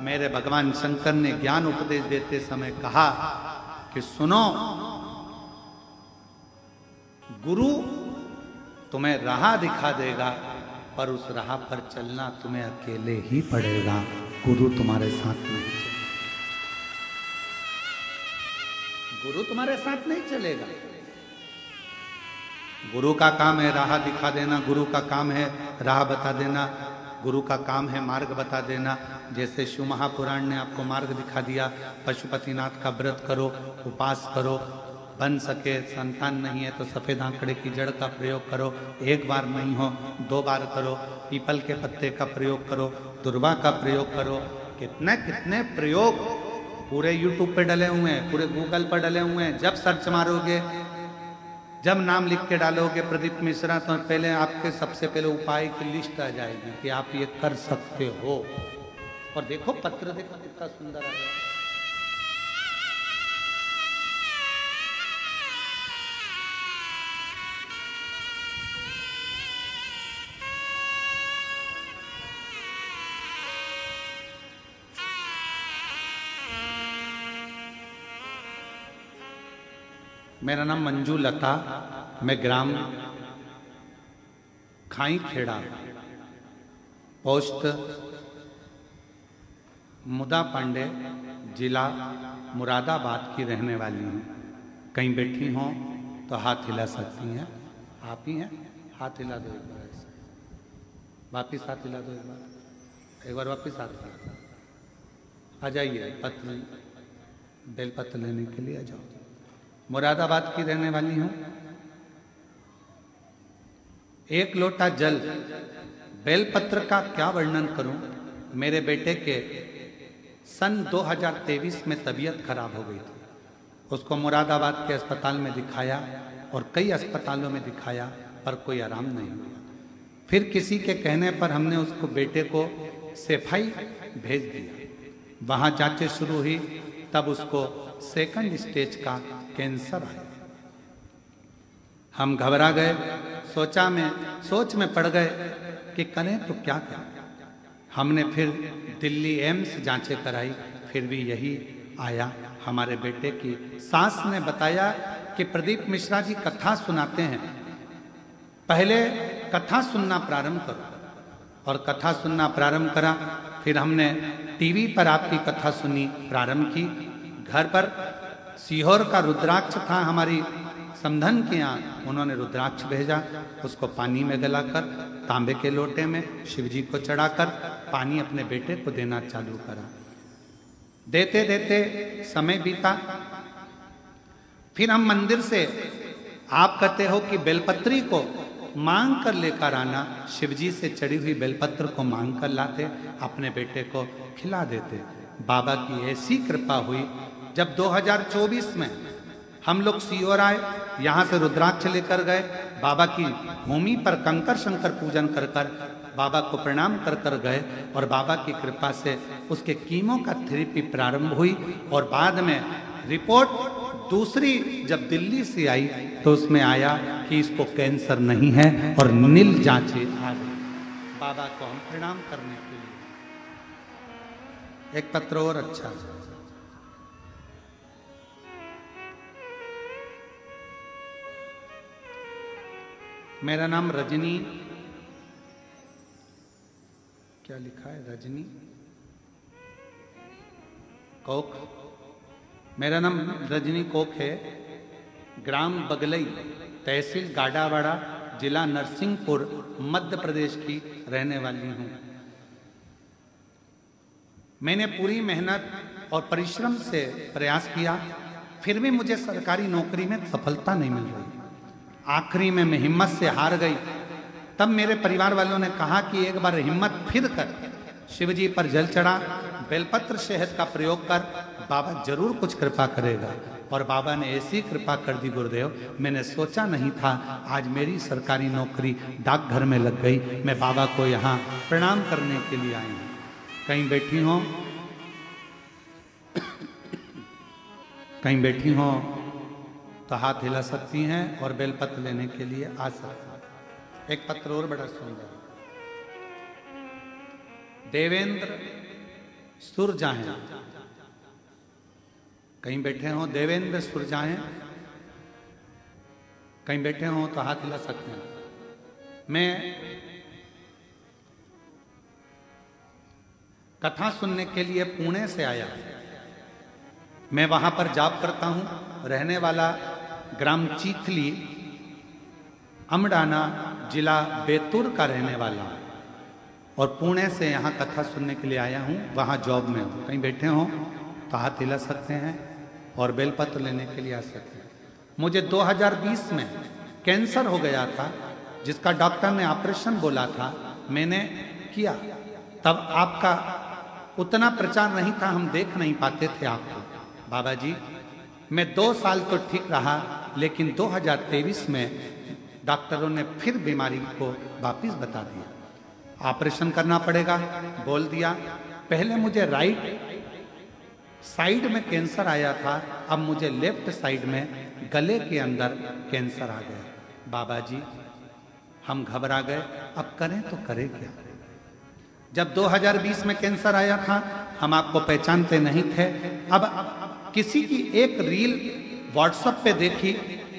Speaker 1: मेरे भगवान शंकर ने ज्ञान उपदेश देते समय कहा कि सुनो, गुरु तुम्हें राह दिखा देगा, पर उस राह पर चलना तुम्हें अकेले ही पड़ेगा, गुरु तुम्हारे साथ नहीं चलेगा। गुरु तुम्हारे साथ नहीं चलेगा। गुरु का काम है राह दिखा देना, गुरु का काम है राह बता देना, गुरु का काम है मार्ग बता देना। जैसे शिव महापुराण ने आपको मार्ग दिखा दिया, पशुपतिनाथ का व्रत करो, उपास करो, बन सके, संतान नहीं है तो सफेद आंकड़े की जड़ का प्रयोग करो, 1 बार नहीं हो 2 बार करो, पीपल के पत्ते का प्रयोग करो, दुर्वा का प्रयोग करो। कितने कितने प्रयोग पूरे YouTube पे डले हुए हैं, पूरे गूगल पर डले हुए हैं। जब सर्च मारोगे, जब नाम लिख के डालोगे प्रदीप मिश्रा, तो पहले आपके सबसे पहले उपाय की लिस्ट आ जाएगी कि आप ये कर सकते हो। और देखो पत्र, देखो कितना सुंदर है। मेरा नाम मंजू लता, मैं ग्राम खाई खेड़ा, पोस्ट मुदा पांडे, जिला मुरादाबाद की रहने वाली हूँ। कहीं बैठी हों तो हाथ हिला सकती हैं। आप ही हैं, हाथ हिला दो एक बार ऐसे, वापिस हाथ हिला दो एक बार वापिस हाथ हिला। आ जाइए, पत्र बेलपत्र लेने के लिए आ जाओ। मुरादाबाद की रहने वाली हूँ। एक लोटा जल, बेलपत्र का क्या वर्णन करूं। मेरे बेटे के सन 2023 में तबीयत खराब हो गई थी। उसको मुरादाबाद के अस्पताल में दिखाया और कई अस्पतालों में दिखाया, पर कोई आराम नहीं हुआ। फिर किसी के कहने पर हमने उसको बेटे को सेफाई भेज दिया। वहां जांचें शुरू हुई, तब उसको सेकंड स्टेज का कैंसर आया। हम घबरा गए, सोच में पड़ गए कि करें तो क्या करें। हमने फिर दिल्ली एम्स जांचें कराई, फिर भी यही आया। हमारे बेटे की सास ने बताया कि प्रदीप मिश्रा जी कथा सुनाते हैं, पहले कथा सुनना प्रारंभ करो। और कथा सुनना प्रारंभ करा। फिर हमने टीवी पर आपकी कथा सुनी प्रारंभ की। घर पर सीहोर का रुद्राक्ष था हमारी समधन के यहाँ, उन्होंने रुद्राक्ष भेजा। उसको पानी में गलाकर तांबे के लोटे में शिवजी को चढ़ाकर पानी अपने बेटे को देना चालू करा। देते देते समय बीता। फिर हम मंदिर से, आप कहते हो कि बेलपत्री को मांग कर लेकर आना, शिवजी से चढ़ी हुई बेलपत्र को मांग कर लाते, अपने बेटे को खिला देते। बाबा की ऐसी कृपा हुई, जब 2024 में हम लोग सीहोर आए, यहाँ से रुद्राक्ष लेकर गए, बाबा की भूमि पर कंकर शंकर पूजन कर कर बाबा को प्रणाम कर कर गए। और बाबा की कृपा से उसके कीमो का थेरेपी प्रारंभ हुई। और बाद में रिपोर्ट दूसरी जब दिल्ली से आई तो उसमें आया कि इसको कैंसर नहीं है और नील जांचें आ गई। बाबा को हम प्रणाम करने के लिए। एक पत्र और अच्छा, मेरा नाम रजनी, क्या लिखा है, रजनी कोक। मेरा नाम रजनी कोक है। ग्राम बगलई, तहसील गाडावाड़ा, जिला नरसिंहपुर, मध्य प्रदेश की रहने वाली हूँ। मैंने पूरी मेहनत और परिश्रम से प्रयास किया, फिर भी मुझे सरकारी नौकरी में सफलता नहीं मिल रही। आखिरी में मैं हिम्मत से हार गई। तब मेरे परिवार वालों ने कहा कि एक बार हिम्मत फिर कर, शिवजी पर जल चढ़ा, बेलपत्र शहद का प्रयोग कर, बाबा जरूर कुछ कृपा करेगा। और बाबा ने ऐसी कृपा कर दी गुरुदेव, मैंने सोचा नहीं था आज मेरी सरकारी नौकरी डाकघर में लग गई। मैं बाबा को यहाँ प्रणाम करने के लिए आई हूँ। कहीं बैठी हो, कहीं बैठी हो तो हाथ हिला सकती हैं और बेलपत्र लेने के लिए आ सकती हैं। एक पत्र और बड़ा सुंदर, देवेंद्र सुरजाहे। कहीं बैठे हो देवेंद्र सुरजाहे, कहीं बैठे हो तो हाथ हिला सकते हैं। मैं कथा सुनने के लिए पुणे से आया। मैं वहां पर जॉब करता हूं, रहने वाला ग्राम चीखली, अमडाना, जिला बैतूर का रहने वाला हूं। और पुणे से यहाँ कथा सुनने के लिए आया हूँ, वहाँ जॉब में हूँ। कहीं बैठे हो तो हाथ हिला सकते हैं और बेलपत्र लेने के लिए आ सकते हैं। मुझे 2020 में कैंसर हो गया था, जिसका डॉक्टर ने ऑपरेशन बोला था, मैंने किया। तब आपका उतना प्रचार नहीं था, हम देख नहीं पाते थे आपको। बाबा जी, मैं 2 साल तो ठीक रहा, लेकिन 2023 में डॉक्टरों ने फिर बीमारी को वापिस बता दिया, ऑपरेशन करना पड़ेगा बोल दिया। पहले मुझे राइट साइड में कैंसर आया था, अब मुझे लेफ्ट साइड में गले के अंदर कैंसर आ गया। बाबा जी, हम घबरा गए, अब करें तो करें क्या। जब 2020 में कैंसर आया था, हम आपको पहचानते नहीं थे। अब किसी की एक रील व्हाट्सएप पे देखी,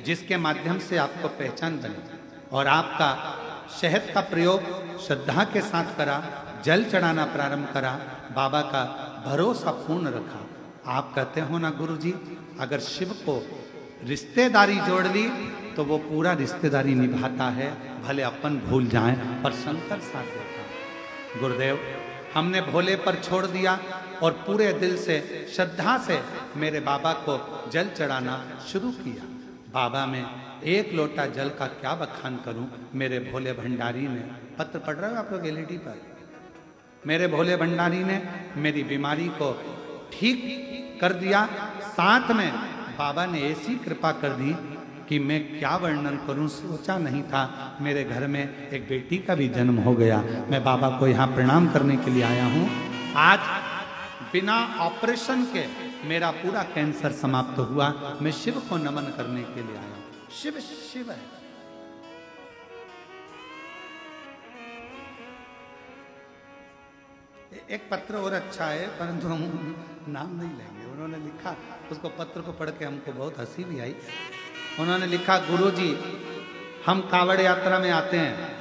Speaker 1: जिसके माध्यम से आपको पहचान बनी और आपका शहद का प्रयोग श्रद्धा के साथ करा, जल चढ़ाना प्रारंभ करा, बाबा का भरोसा पूर्ण रखा। आप कहते हो ना गुरुजी, अगर शिव को रिश्तेदारी जोड़ ली तो वो पूरा रिश्तेदारी निभाता है, भले अपन भूल जाएं पर शंकर साथ देता है। गुरुदेव, हमने भोले पर छोड़ दिया और पूरे दिल से श्रद्धा से मेरे बाबा को जल चढ़ाना शुरू किया। बाबा में एक लोटा जल का क्या बखान करूं। मेरे भोले भंडारी ने, पत्र पढ़ रहे हो आप लोग एलईडी पर, मेरे भोले भंडारी ने मेरी बीमारी को ठीक कर दिया। साथ में बाबा ने ऐसी कृपा कर दी कि मैं क्या वर्णन करूं, सोचा नहीं था। मेरे घर में एक बेटी का भी जन्म हो गया। मैं बाबा को यहाँ प्रणाम करने के लिए आया हूँ। आज बिना ऑपरेशन के मेरा पूरा कैंसर समाप्त हुआ। मैं शिव को नमन करने के लिए आया हूँ। शिव शिव है। एक पत्र और अच्छा है, परंतु हम नाम नहीं लेंगे। उन्होंने लिखा, उसको पत्र को पढ़ के हमको बहुत हंसी भी आई। उन्होंने लिखा, गुरुजी हम कांवड़ यात्रा में आते हैं,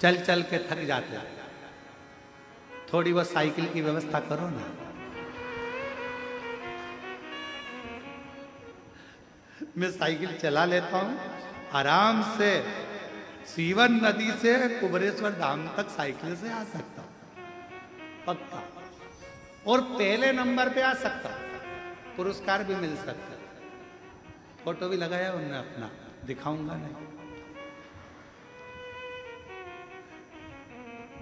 Speaker 1: चल चल के थक जाते हैं, थोड़ी वो साइकिल की व्यवस्था करो ना। मैं साइकिल चला लेता हूं आराम से, सीवन नदी से कुबरेश्वर धाम तक साइकिल से आ सकता हूं पक्का, और पहले नंबर पे आ सकता हूं, पुरस्कार भी मिल सकता है। फोटो भी लगाया उन्होंने अपना, दिखाऊंगा नहीं,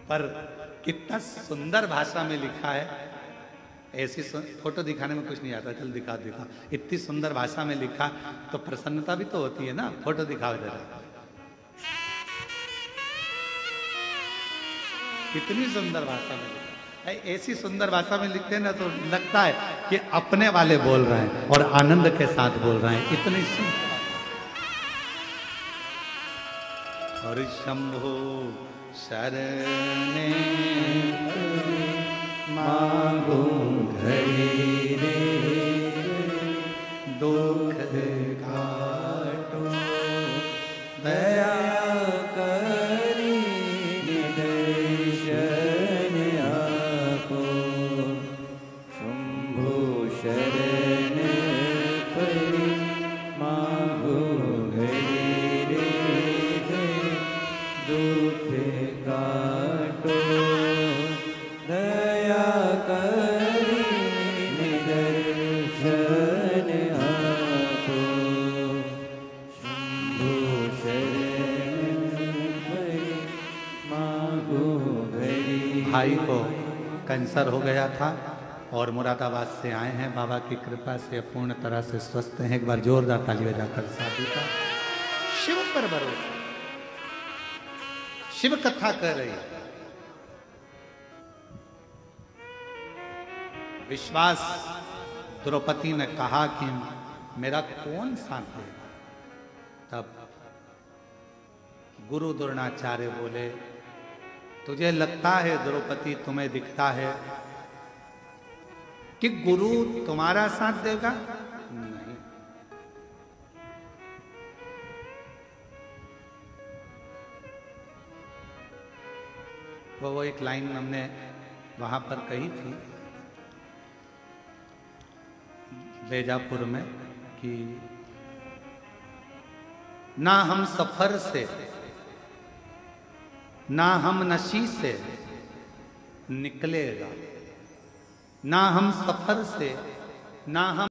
Speaker 1: पर कितना सुंदर भाषा में लिखा है। ऐसी फोटो दिखाने में कुछ नहीं आता, चल दिखा दिखा, इतनी सुंदर भाषा में लिखा तो प्रसन्नता भी तो होती है ना। फोटो दिखाओ जरा, कितनी सुंदर भाषा में लिखा। ऐसी सुंदर भाषा में लिखते हैं ना तो लगता है कि अपने वाले बोल रहे हैं और आनंद के साथ बोल रहे हैं। इतनी सुंदर। और शंभो शरणे मांगो घड़ी रे, दुख काटो दया करी निदर्शन आपो।
Speaker 3: शंभो शरण परि मांगो घड़ी रे, दुख काटो दया करी निदर्शन आपो। शंभो शरण परि मांगो घड़ी।
Speaker 1: भाई को कैंसर हो गया था और मुरादाबाद से आए हैं। बाबा की कृपा से पूर्ण तरह से स्वस्थ हैं। एक बार जोरदार ताली बजाकर साधु का शिव पर भरोसा। शिव कथा कर रही है। विश्वास द्रौपदी ने कहा कि मेरा कौन साथ है। तब गुरु द्रोणाचार्य बोले, तुझे लगता है द्रौपदी, तुम्हें दिखता है कि गुरु तुम्हारा साथ देगा? नहीं। वो एक लाइन हमने वहां पर कही थी बेजापुर में कि ना हम सफर से, ना हम नशी से निकलेगा, ना हम सफर से, ना हम